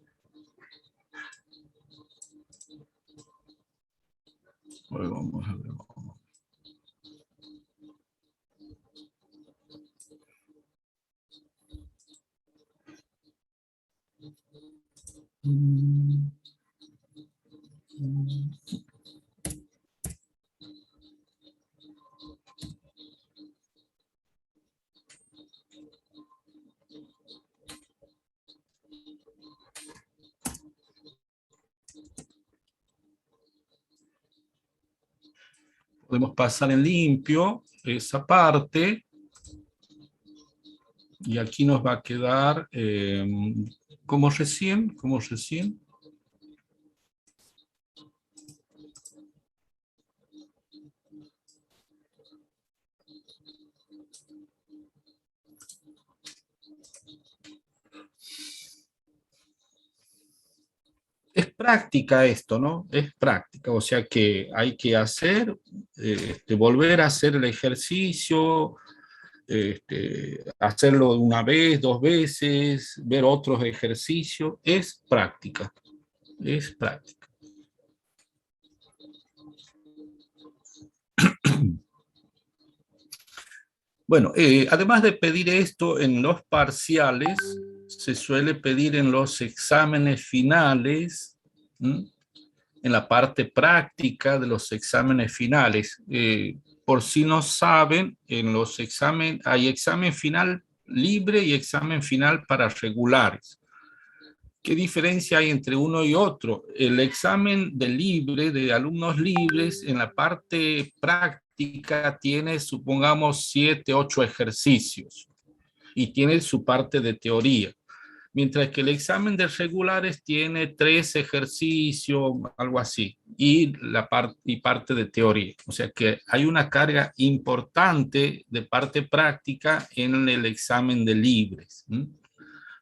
Vamos a ver. Podemos pasar en limpio esa parte. Y aquí nos va a quedar como recién. Es práctica esto, ¿no? Es práctica, o sea que hay que hacer, volver a hacer el ejercicio, hacerlo una vez, 2 veces, ver otros ejercicios, es práctica, es práctica. Bueno, además de pedir esto en los parciales, se suele pedir en los exámenes finales, ¿m? En la parte práctica de los exámenes finales. Por si no saben, en los exámenes hay examen final libre y examen final para regulares. ¿Qué diferencia hay entre uno y otro? El examen de libre, de alumnos libres, en la parte práctica tiene, supongamos, 7, 8 ejercicios y tiene su parte de teoría. Mientras que el examen de regulares tiene 3 ejercicios, algo así, y parte de teoría. O sea que hay una carga importante de parte práctica en el examen de libres.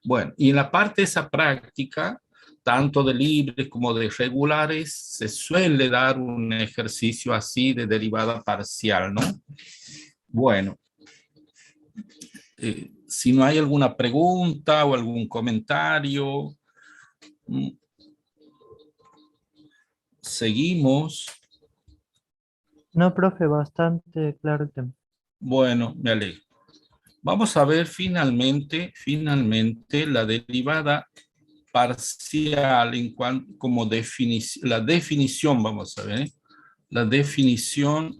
Bueno, y en la parte esa práctica, tanto de libres como de regulares, se suele dar un ejercicio así de derivada parcial, ¿no? Bueno. Si no hay alguna pregunta o algún comentario, seguimos. No, profe, bastante claro el tema. Bueno, me alegro. Vamos a ver finalmente la derivada parcial como definición, la definición, vamos a ver, la definición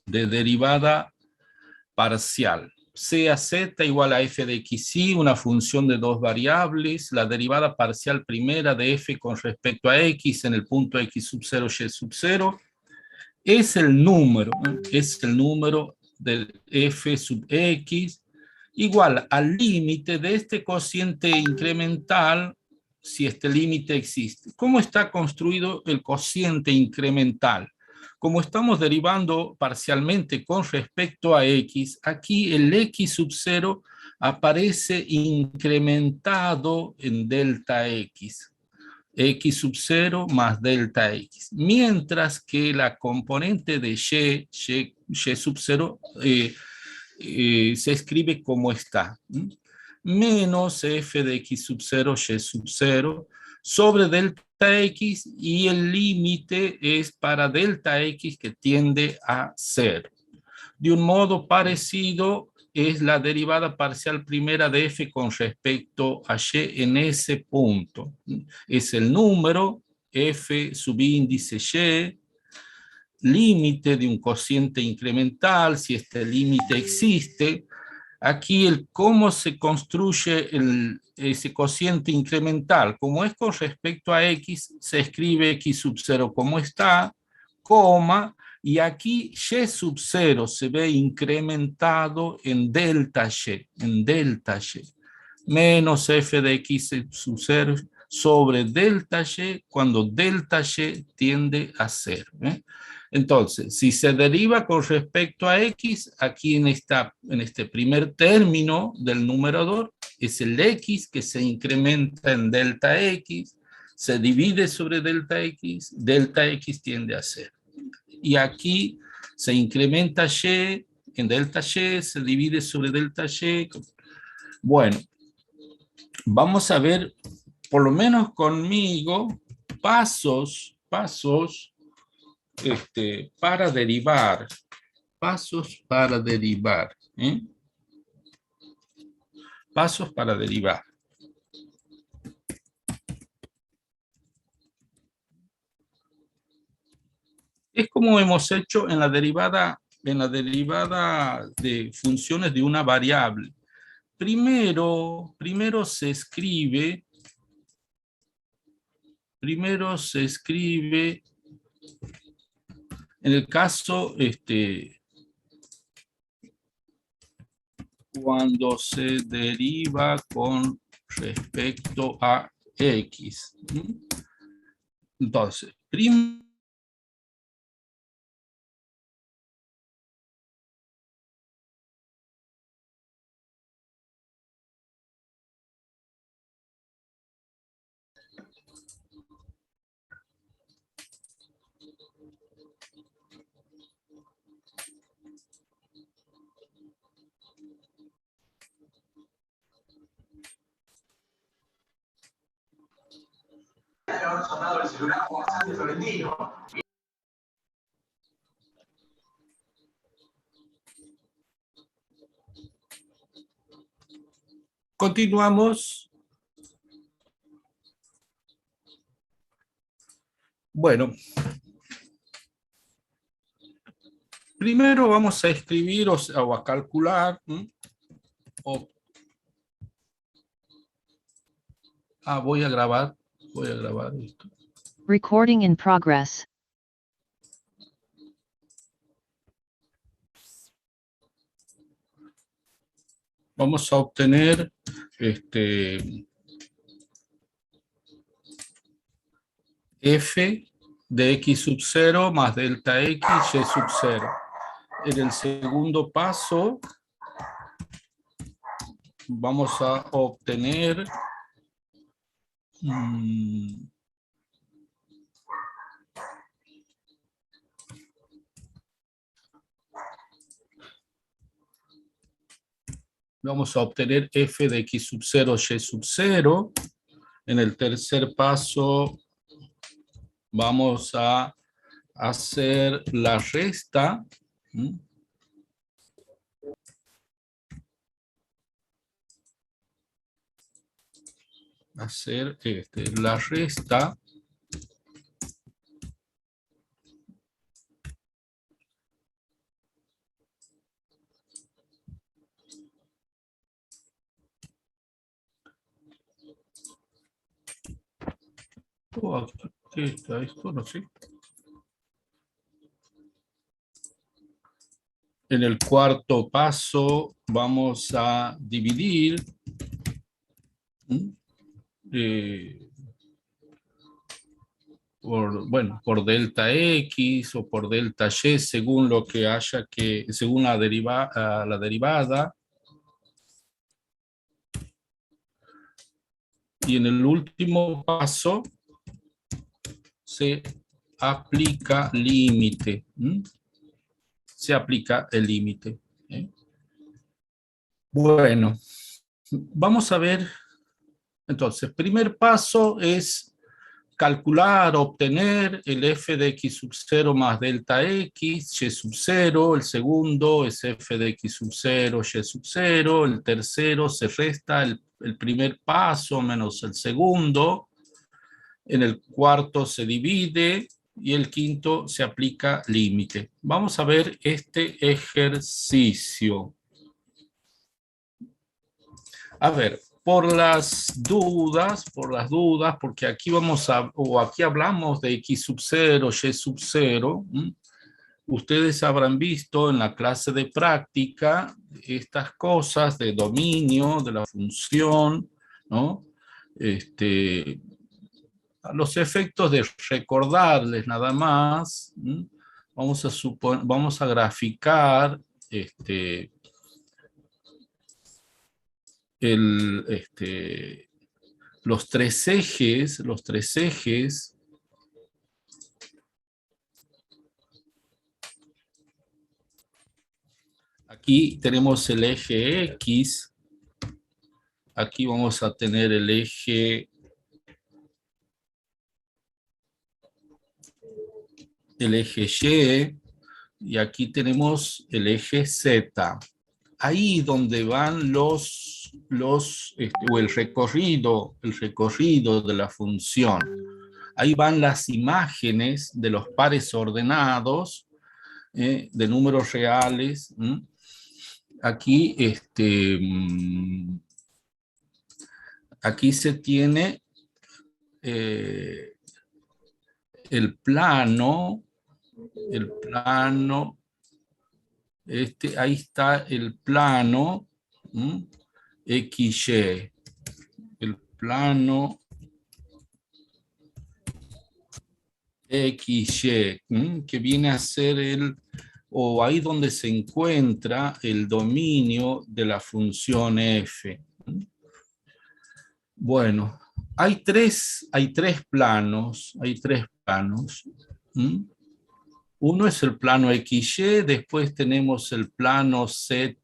de derivada parcial. C a z igual a f de x, y, una función de 2 variables, la derivada parcial primera de f con respecto a x en el punto x sub 0, y sub 0, es el número del f sub x igual al límite de este cociente incremental, si este límite existe. ¿Cómo está construido el cociente incremental? Como estamos derivando parcialmente con respecto a x, aquí el x sub 0 aparece incrementado en delta x. X sub 0 más delta x. Mientras que la componente de y sub 0 se escribe como está. Menos f de x sub 0, y sub 0, sobre delta x, y el límite es para delta x que tiende a 0. De un modo parecido es la derivada parcial primera de f con respecto a y en ese punto. Es el número f subíndice y, límite de un cociente incremental, si este límite existe. Aquí cómo se construye ese cociente incremental. Como es con respecto a x, se escribe x sub 0 como está, coma, y aquí y sub 0 se ve incrementado en delta y, menos f de x sub 0 sobre delta y, cuando delta y tiende a 0. Entonces, si se deriva con respecto a x, aquí en este primer término del numerador, es el x que se incrementa en delta x, se divide sobre delta x tiende a 0. Y aquí se incrementa y en delta y, se divide sobre delta y. Bueno, vamos a ver, por lo menos conmigo, pasos para derivar. Pasos para derivar. Pasos para derivar. Es como hemos hecho en la derivada de funciones de una variable. Primero se escribe En el caso, cuando se deriva con respecto a X. Entonces, primero, continuamos. Bueno, primero vamos a escribir o a calcular. Voy a grabar esto. Recording in progress. Vamos a obtener f de x sub 0 más delta x y sub 0. En el segundo paso vamos a obtener f de x sub 0 y sub 0. En el tercer paso vamos a hacer la resta. La resta ¿qué está esto? No sé. En el cuarto paso vamos a dividir por delta x o por delta y según lo que haya según la derivada. Y en el último paso se aplica límite. Se aplica el límite. Bueno, vamos a ver. Entonces, primer paso es calcular, obtener el f de x sub 0 más delta x, y sub 0. El segundo es f de x sub 0, y sub 0. El tercero se resta el primer paso menos el segundo. En el cuarto se divide y el quinto se aplica límite. Vamos a ver este ejercicio. A ver, por las dudas, porque aquí aquí hablamos de x sub 0, y sub 0. Ustedes habrán visto en la clase de práctica estas cosas de dominio, de la función, ¿no? A los efectos de recordarles nada más, vamos a graficar los tres ejes. Aquí tenemos el eje X, aquí vamos a tener el eje Y, y aquí tenemos el eje Z. Ahí donde van o el recorrido de la función. Ahí van las imágenes de los pares ordenados de números reales. Aquí, aquí se tiene el plano el plano, ahí está el plano XY, el plano XY, que viene a ser o ahí donde se encuentra el dominio de la función f. Bueno, hay tres planos. Uno es el plano XY, después tenemos el plano ZY.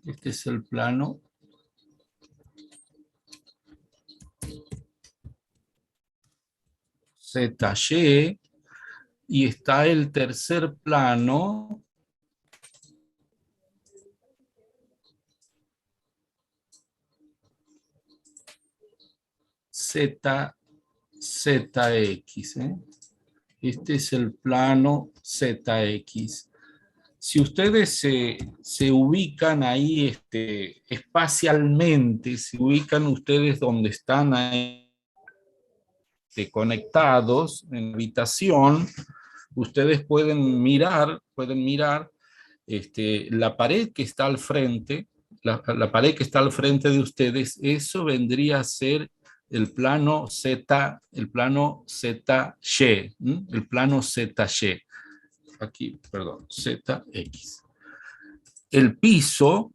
Este es el plano ZY. Y está el tercer plano ZX. Este es el plano ZX. Si ustedes se ubican ahí espacialmente, se ubican ustedes donde están ahí conectados en la habitación, ustedes pueden mirar la pared que está al frente, la pared que está al frente de ustedes. Eso vendría a ser el plano Z, el plano ZY, el plano ZY. Aquí, perdón, ZX. El piso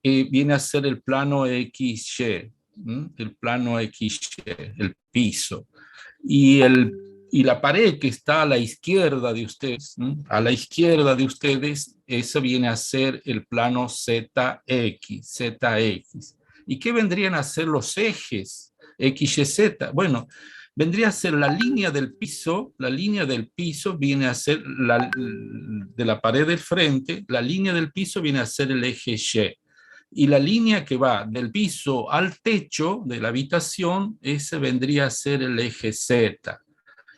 viene a ser el plano XY, el plano XY, el piso. Y la pared que está a la izquierda de ustedes, eso viene a ser el plano ZX. ¿Y qué vendrían a ser los ejes XYZ? Bueno, vendría a ser la línea del piso viene a ser de la pared del frente, la línea del piso viene a ser el eje Y. Y la línea que va del piso al techo de la habitación, ese vendría a ser el eje Z.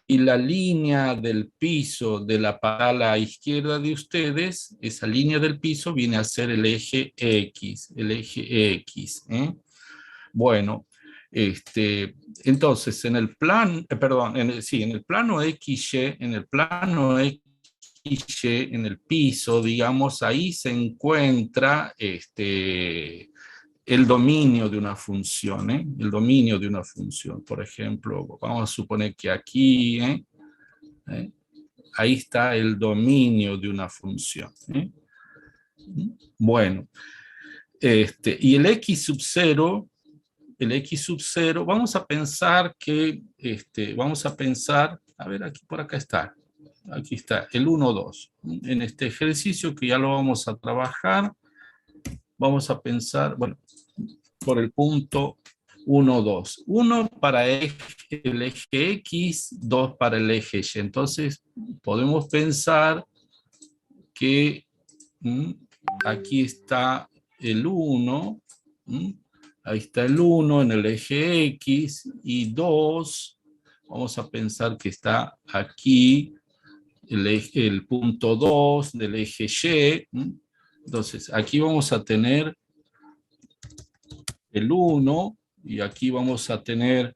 Y la línea del piso de la pared a la izquierda de ustedes, esa línea del piso viene a ser el eje X, Bueno, entonces en el plano XY, en el piso, digamos, ahí se encuentra el dominio de una función, el dominio de una función. Por ejemplo, vamos a suponer que aquí, ahí está el dominio de una función. Bueno, y el X sub 0, vamos a pensar que, a ver, aquí por acá está. Aquí está, el 1, 2. En este ejercicio que ya lo vamos a trabajar, vamos a pensar, bueno, por el punto 1, 2. 1 para el eje X, 2 para el eje Y. Entonces, podemos pensar que aquí está el 1, ahí está el 1 en el eje X, y 2, vamos a pensar que está aquí, el punto 2 del eje Y. Entonces, aquí vamos a tener el 1, y aquí vamos a tener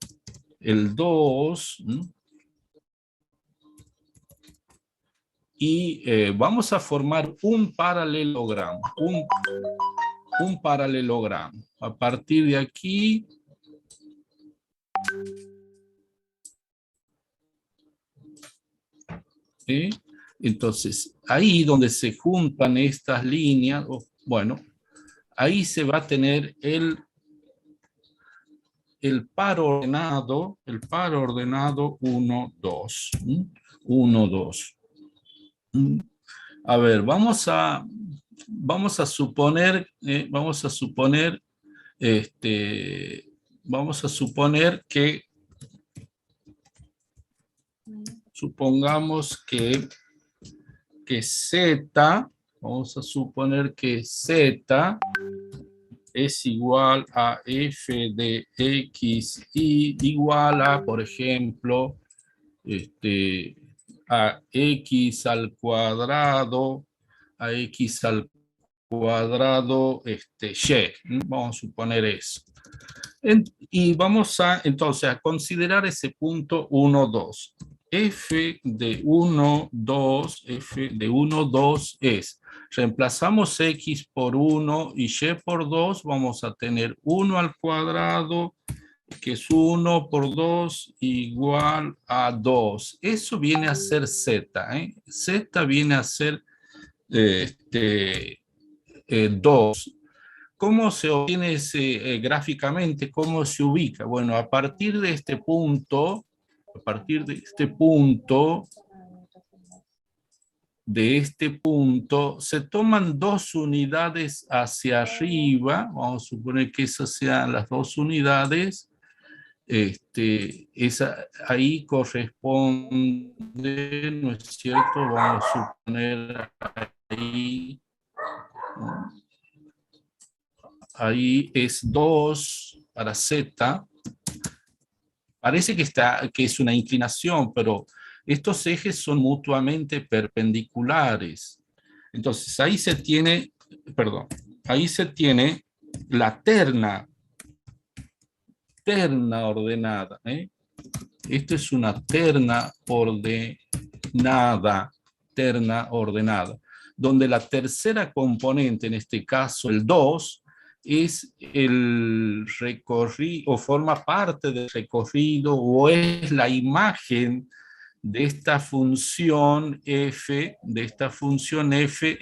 el 2, y vamos a formar un paralelogramo, un paralelogramo. A partir de aquí, entonces, ahí donde se juntan estas líneas, bueno, ahí se va a tener el par ordenado 1, 2. 1, 2. A ver, vamos a suponer que supongamos que Z, vamos a suponer que Z es igual a f de x y igual a, por ejemplo, a x al cuadrado cuadrado y. Vamos a suponer eso. Y vamos a, entonces, a considerar ese punto 1, 2. F de 1, 2, F de 1, 2 es, reemplazamos X por 1 y Y por 2, vamos a tener 1 al cuadrado, que es 1 por 2 igual a 2. Eso viene a ser Z. Z viene a ser 2. ¿Cómo se obtiene ese, gráficamente? ¿Cómo se ubica? Bueno, a partir de este punto, se toman 2 unidades hacia arriba. Vamos a suponer que esas sean las 2 unidades. Ahí corresponde, ¿no es cierto? Vamos a suponer ahí. Ahí es 2 para Z. Parece que es una inclinación, pero estos ejes son mutuamente perpendiculares. Entonces, ahí se tiene la terna ordenada. Esto es una terna ordenada, donde la tercera componente, en este caso el 2, es el recorrido, o forma parte del recorrido, o es la imagen de esta función f,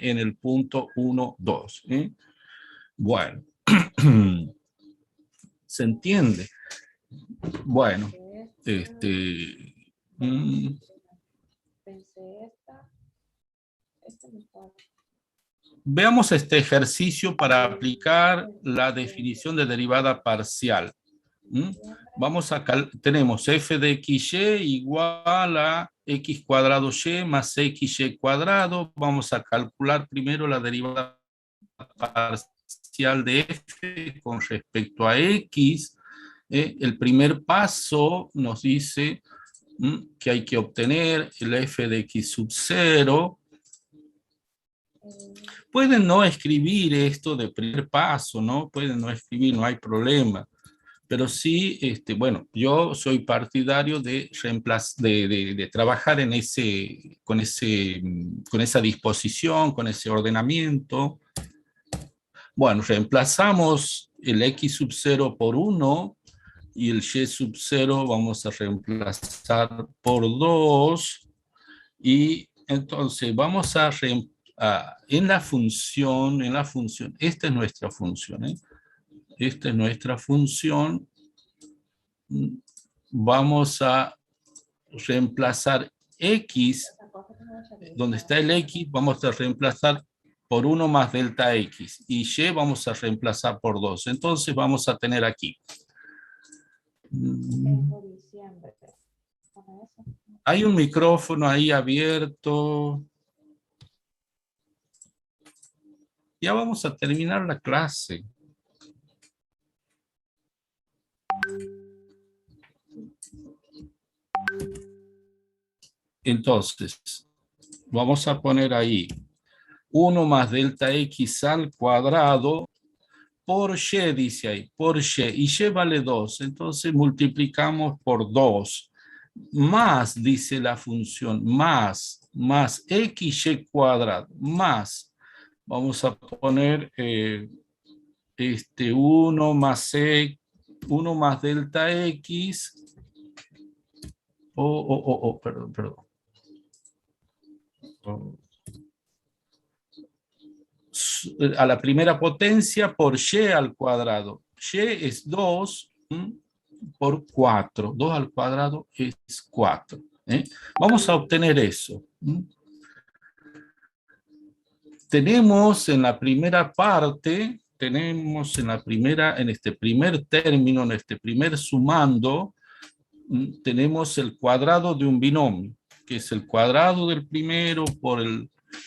en el punto 1, 2. Bueno, ¿se entiende? Bueno, veamos este ejercicio para aplicar la definición de derivada parcial. Tenemos f de xy igual a x cuadrado y más xy cuadrado. Vamos a calcular primero la derivada parcial de f con respecto a x. El primer paso nos dice que hay que obtener el f de x sub 0. Pueden no escribir esto de primer paso, ¿no? Pueden no escribir, no hay problema. Pero sí, bueno, yo soy partidario de trabajar con esa disposición, con ese ordenamiento. Bueno, reemplazamos el x sub 0 por 1 y el y sub 0 vamos a reemplazar por 2. Y entonces vamos a en la función, esta es nuestra función, esta es nuestra función, vamos a reemplazar x, donde está el x, vamos a reemplazar por 1 más delta x, y y vamos a reemplazar por 2. Entonces vamos a tener aquí. Hay un micrófono ahí abierto. Ya vamos a terminar la clase. Entonces, vamos a poner ahí 1 más delta x al cuadrado por y, dice ahí, por y vale 2. Entonces multiplicamos por 2. Más, dice la función, más xy cuadrado, más. Vamos a poner 1 más delta x. Perdón. A la primera potencia por y al cuadrado. Y es 2 por 4. 2 al cuadrado es 4. Vamos a obtener eso. Tenemos en la primera parte, en este primer término, en este primer sumando, tenemos el cuadrado de un binomio, que es el cuadrado del primero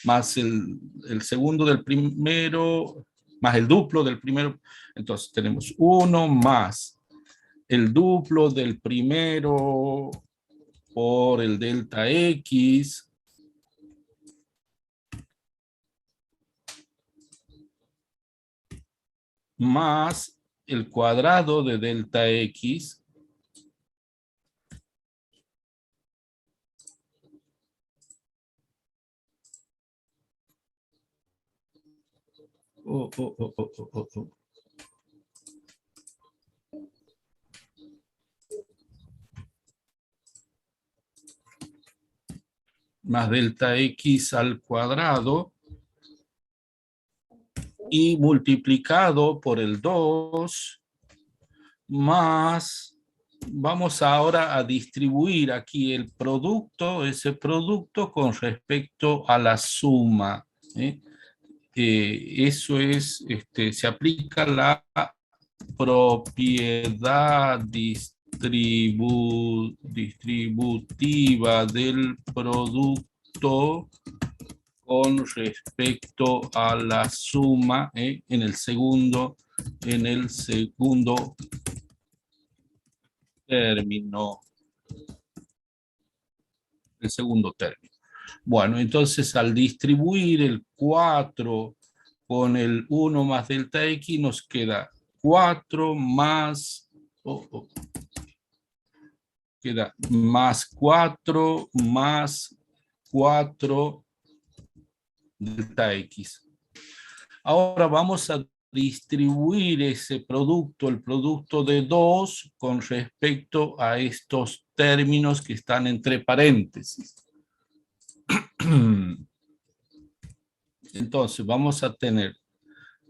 más el segundo del primero, más el duplo del primero. Entonces tenemos 1 más el duplo del primero por el delta x. más el cuadrado de delta X más delta X al cuadrado y multiplicado por el 2 más, vamos ahora a distribuir aquí el producto, ese producto con respecto a la suma. Eso es, se aplica la propiedad distributiva del producto con respecto a la suma en el segundo término. El segundo término. Bueno, entonces al distribuir el 4 con el 1 más delta X nos queda 4 más... queda más 4 más 4 delta X. Ahora vamos a distribuir ese producto, el producto de 2, con respecto a estos términos que están entre paréntesis. Entonces vamos a tener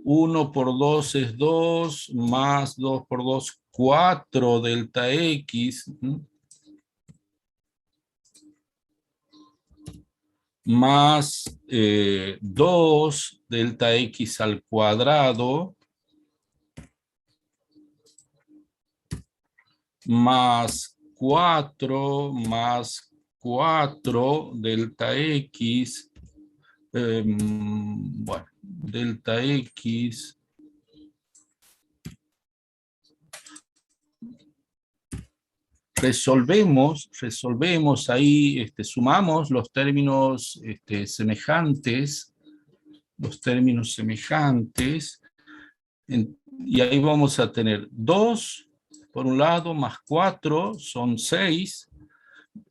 1 por 2 es 2, más 2 por 2, 4 delta X, más 2 delta X al cuadrado, más 4 delta X, bueno, delta X, resolvemos ahí, sumamos los términos semejantes, y ahí vamos a tener 2 por un lado, más 4 son 6,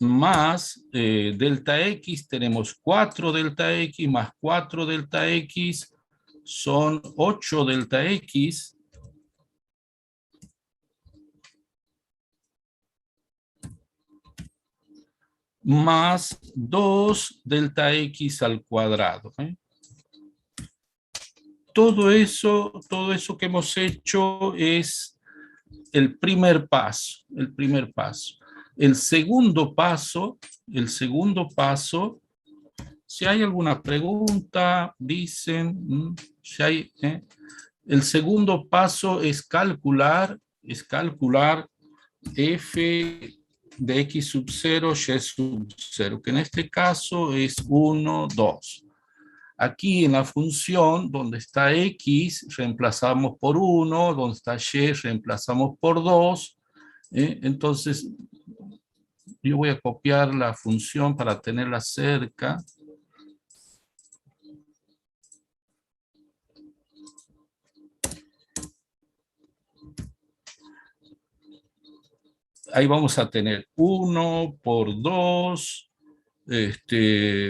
más delta X, tenemos 4 delta X, más 4 delta X, son 8 delta X, más 2 delta X al cuadrado. Todo eso que hemos hecho es el primer paso. El segundo paso, si hay alguna pregunta, dicen, si hay, el segundo paso es calcular f de x sub 0, y sub 0, que en este caso es 1, 2. Aquí en la función, donde está x, reemplazamos por 1, donde está y, reemplazamos por 2. Entonces, yo voy a copiar la función para tenerla cerca. Ahí vamos a tener 1 por 2,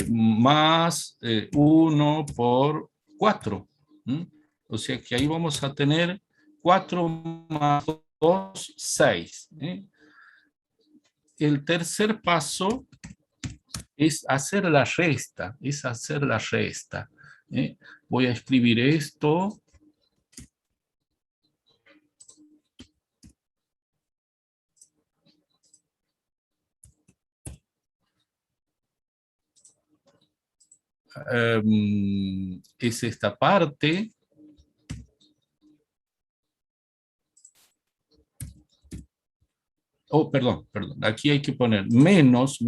más 1 por 4. O sea que ahí vamos a tener 4 más 2, 6. El tercer paso es hacer la resta. Voy a escribir esto. Es esta parte. Oh, perdón. Aquí hay que poner menos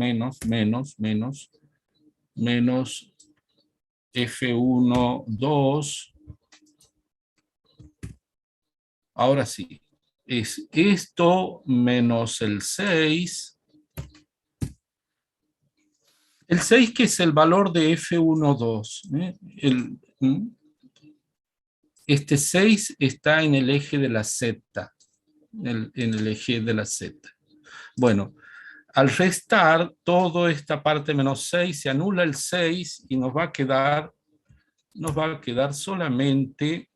F1, 2. Ahora sí. Es esto menos el 6. El 6 que es el valor de F1, 2. Este 6 está en el eje de la z, en el eje de la z. Bueno, al restar toda esta parte menos 6, se anula el 6 y nos va a quedar solamente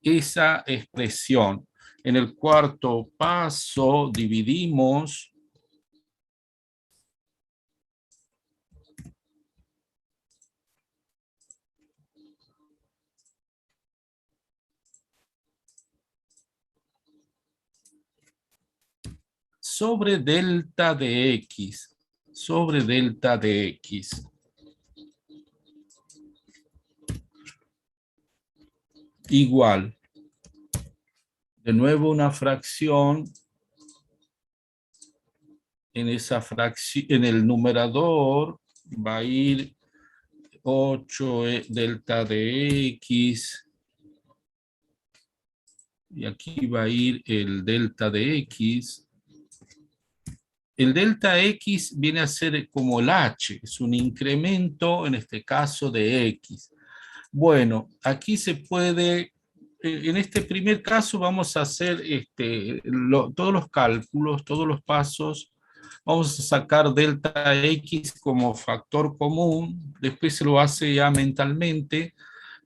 esa expresión. En el cuarto paso dividimos sobre delta de x, sobre delta de x. Igual. De nuevo una fracción. En esa fracción, en el numerador va a ir 8 delta de x. Y aquí va a ir el delta de x. El delta x viene a ser como el h, es un incremento, en este caso, de x. Bueno, aquí se puede, en este primer caso vamos a hacer todos los cálculos, todos los pasos. Vamos a sacar delta x como factor común, después se lo hace ya mentalmente,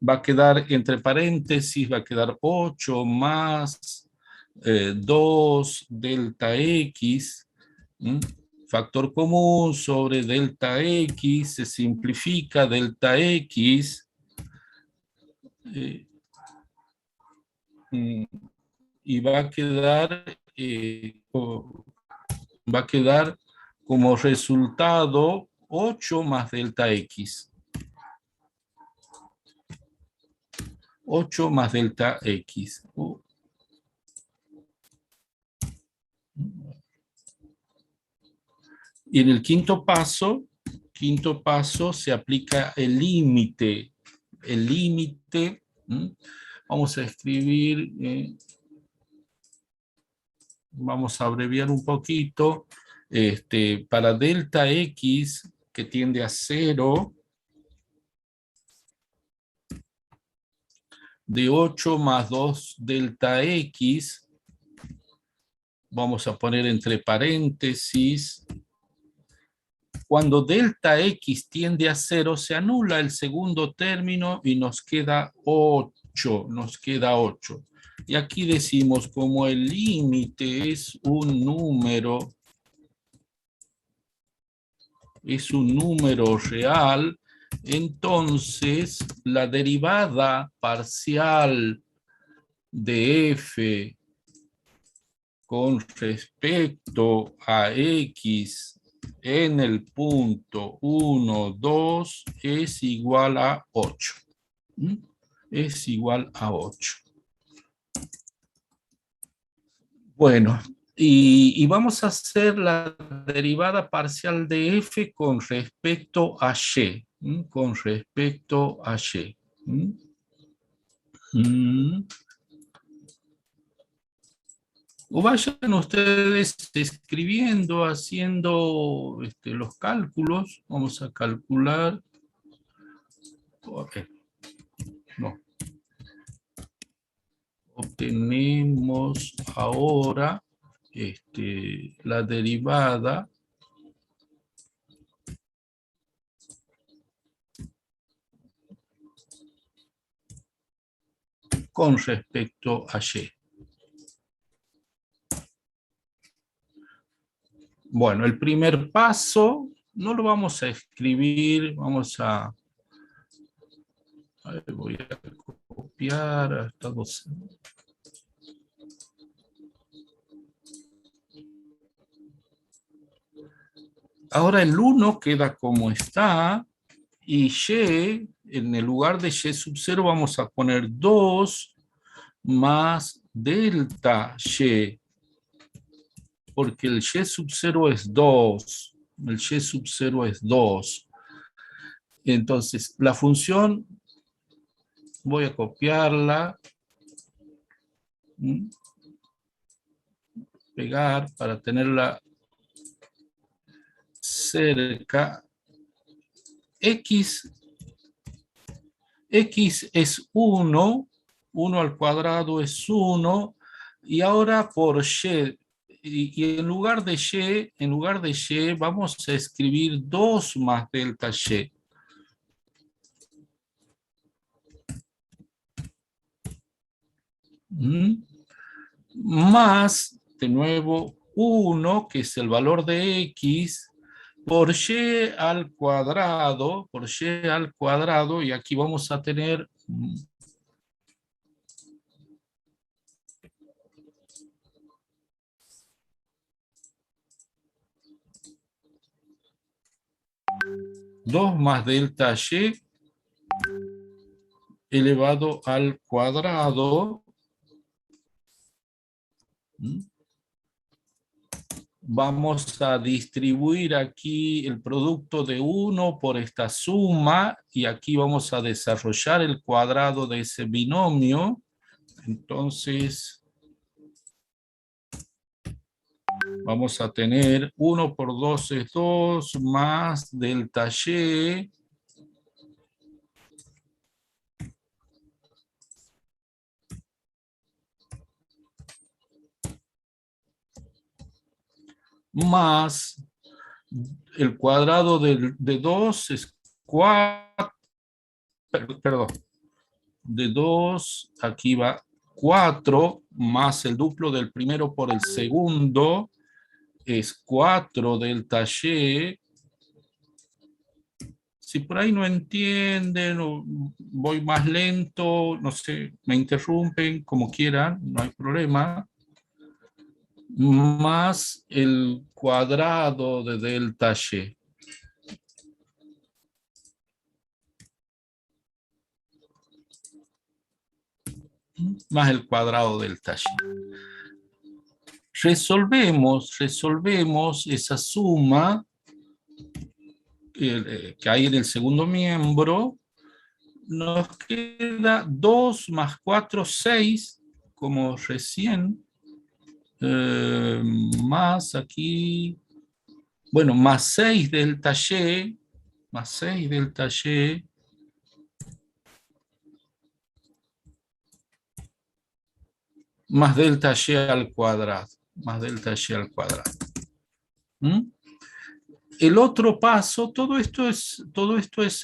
va a quedar entre paréntesis, va a quedar 8 más 2 delta x, factor común sobre delta x, se simplifica delta x, y va a quedar como resultado 8 más delta x. 8 más delta x. Y en el quinto paso se aplica el límite. El límite, vamos a escribir, vamos a abreviar un poquito, para delta x que tiende a 0, de 8 más 2 delta x, vamos a poner entre paréntesis, cuando delta x tiende a 0, se anula el segundo término y nos queda 8, Y aquí decimos, como el límite es un número real, entonces la derivada parcial de f con respecto a x en el punto 1, 2 es igual a 8. Es igual a 8. Bueno, y vamos a hacer la derivada parcial de f con respecto a y. Con respecto a y. O vayan ustedes escribiendo, haciendo los cálculos. Vamos a calcular. Okay. No. Obtenemos ahora la derivada con respecto a y. Bueno, el primer paso no lo vamos a escribir, vamos a ver, voy a copiar hasta 12. Ahora el 1 queda como está, y y, en el lugar de y sub 0 vamos a poner 2 más delta y, porque el y sub 0 es 2. El y sub 0 es 2. Entonces, la función, voy a copiarla, pegar para tenerla cerca. X es 1, 1 al cuadrado es 1, y ahora por Y, y en lugar de Y vamos a escribir 2 más delta Y. Más, de nuevo, 1, que es el valor de X, por Y al cuadrado, y aquí vamos a tener dos más delta Y elevado al cuadrado. Vamos a distribuir aquí el producto de 1 por esta suma, y aquí vamos a desarrollar el cuadrado de ese binomio. Entonces, vamos a tener 1 por 2 es 2, más delta Y, más el cuadrado de 2 es 4, perdón, de 2, aquí va 4, más el duplo del primero por el segundo, es 4 delta Y. Si por ahí no entienden o voy más lento, no sé, me interrumpen como quieran, no hay problema. Más el cuadrado de delta Y. Más el cuadrado de delta Y. Resolvemos esa suma que hay en el segundo miembro. Nos queda 2 más 4, 6, como recién. Más aquí, bueno, más 6 delta Y, más 6 delta Y, más delta Y al cuadrado, más delta Y al cuadrado. El otro paso, todo esto es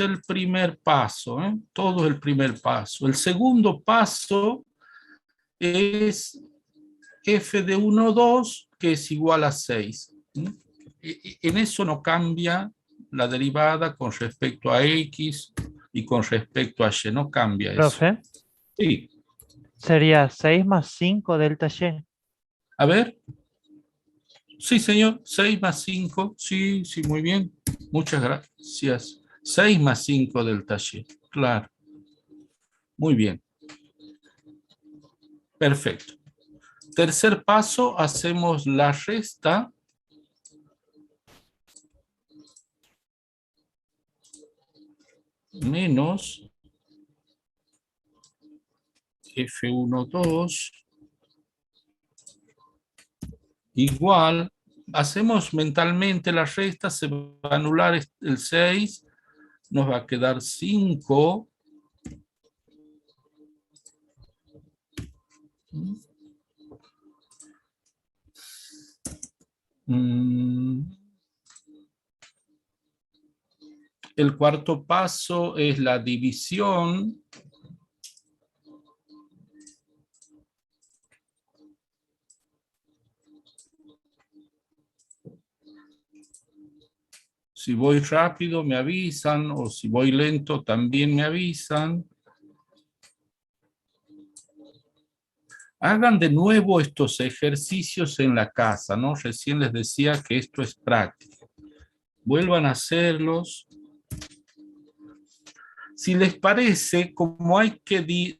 el primer paso, todo es el primer paso. El segundo paso es f de 1, 2, que es igual a 6. En eso no cambia la derivada con respecto a X y con respecto a Y, no cambia eso. Profe, Sí, sería 6 más 5 delta Y. a ver. Sí, señor, 6 más 5, sí, muy bien. Muchas gracias. 6 más 5 delta Y, claro. Muy bien. Perfecto. Tercer paso, hacemos la resta. Menos F1, 2. Igual, hacemos mentalmente la resta, se va a anular el 6, nos va a quedar 5. El cuarto paso es la división. Si voy rápido me avisan, o si voy lento también me avisan. Hagan de nuevo estos ejercicios en la casa, ¿no? Recién les decía que esto es práctico. Vuelvan a hacerlos. Si les parece, como hay que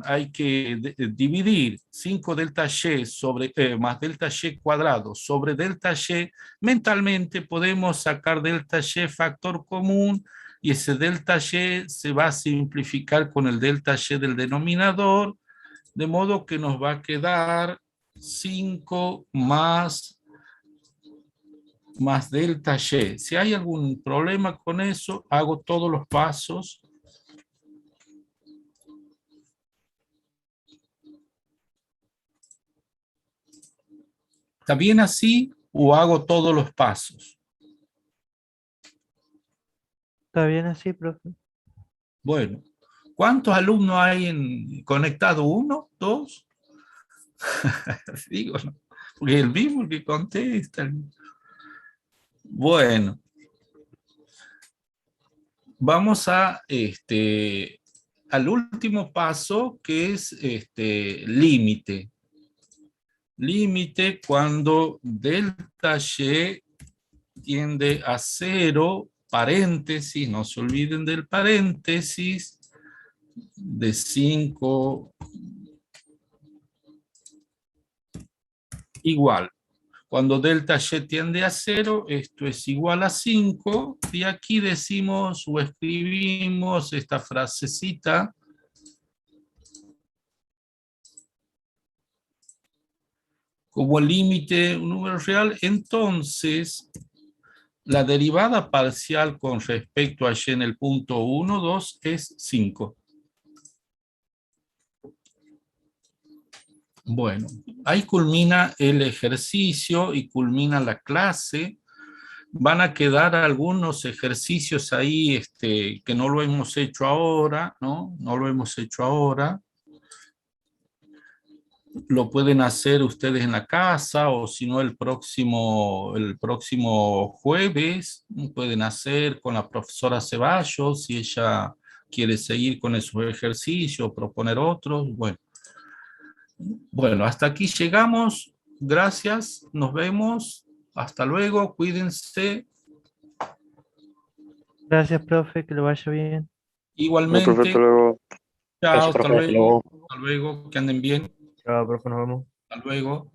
hay que dividir 5 delta Y sobre, más delta Y cuadrado sobre delta Y, mentalmente podemos sacar delta Y factor común, y ese delta Y se va a simplificar con el delta Y del denominador, de modo que nos va a quedar 5 más más delta Y. Si hay algún problema con eso, hago todos los pasos. ¿Está bien así o hago todos los pasos? ¿Está bien así, profe? Bueno, ¿cuántos alumnos hay conectado? ¿Uno? ¿Dos? Digo, ¿no? Porque el mismo que contesta. Bueno, vamos al último paso, que es límite. Límite cuando delta Y tiende a 0, paréntesis, no se olviden del paréntesis, de 5 igual. Cuando delta Y tiende a 0, esto es igual a 5, y aquí decimos o escribimos esta frasecita. Como límite un número real, entonces la derivada parcial con respecto a Y en el punto 1, 2 es 5. Bueno, ahí culmina el ejercicio y culmina la clase. Van a quedar algunos ejercicios ahí que no lo hemos hecho ahora, ¿no? No lo hemos hecho ahora. Lo pueden hacer ustedes en la casa, o si no el próximo jueves pueden hacer con la profesora Ceballos, si ella quiere seguir con esos ejercicios, proponer otros. Bueno, hasta aquí llegamos. Gracias, nos vemos. Hasta luego, cuídense. Gracias, profe, que lo vaya bien. Igualmente. Profe, hasta luego. Chao, Gracias, hasta profe, hasta luego. luego. Hasta luego, que anden bien. Chao, profe, nos vemos. Hasta luego.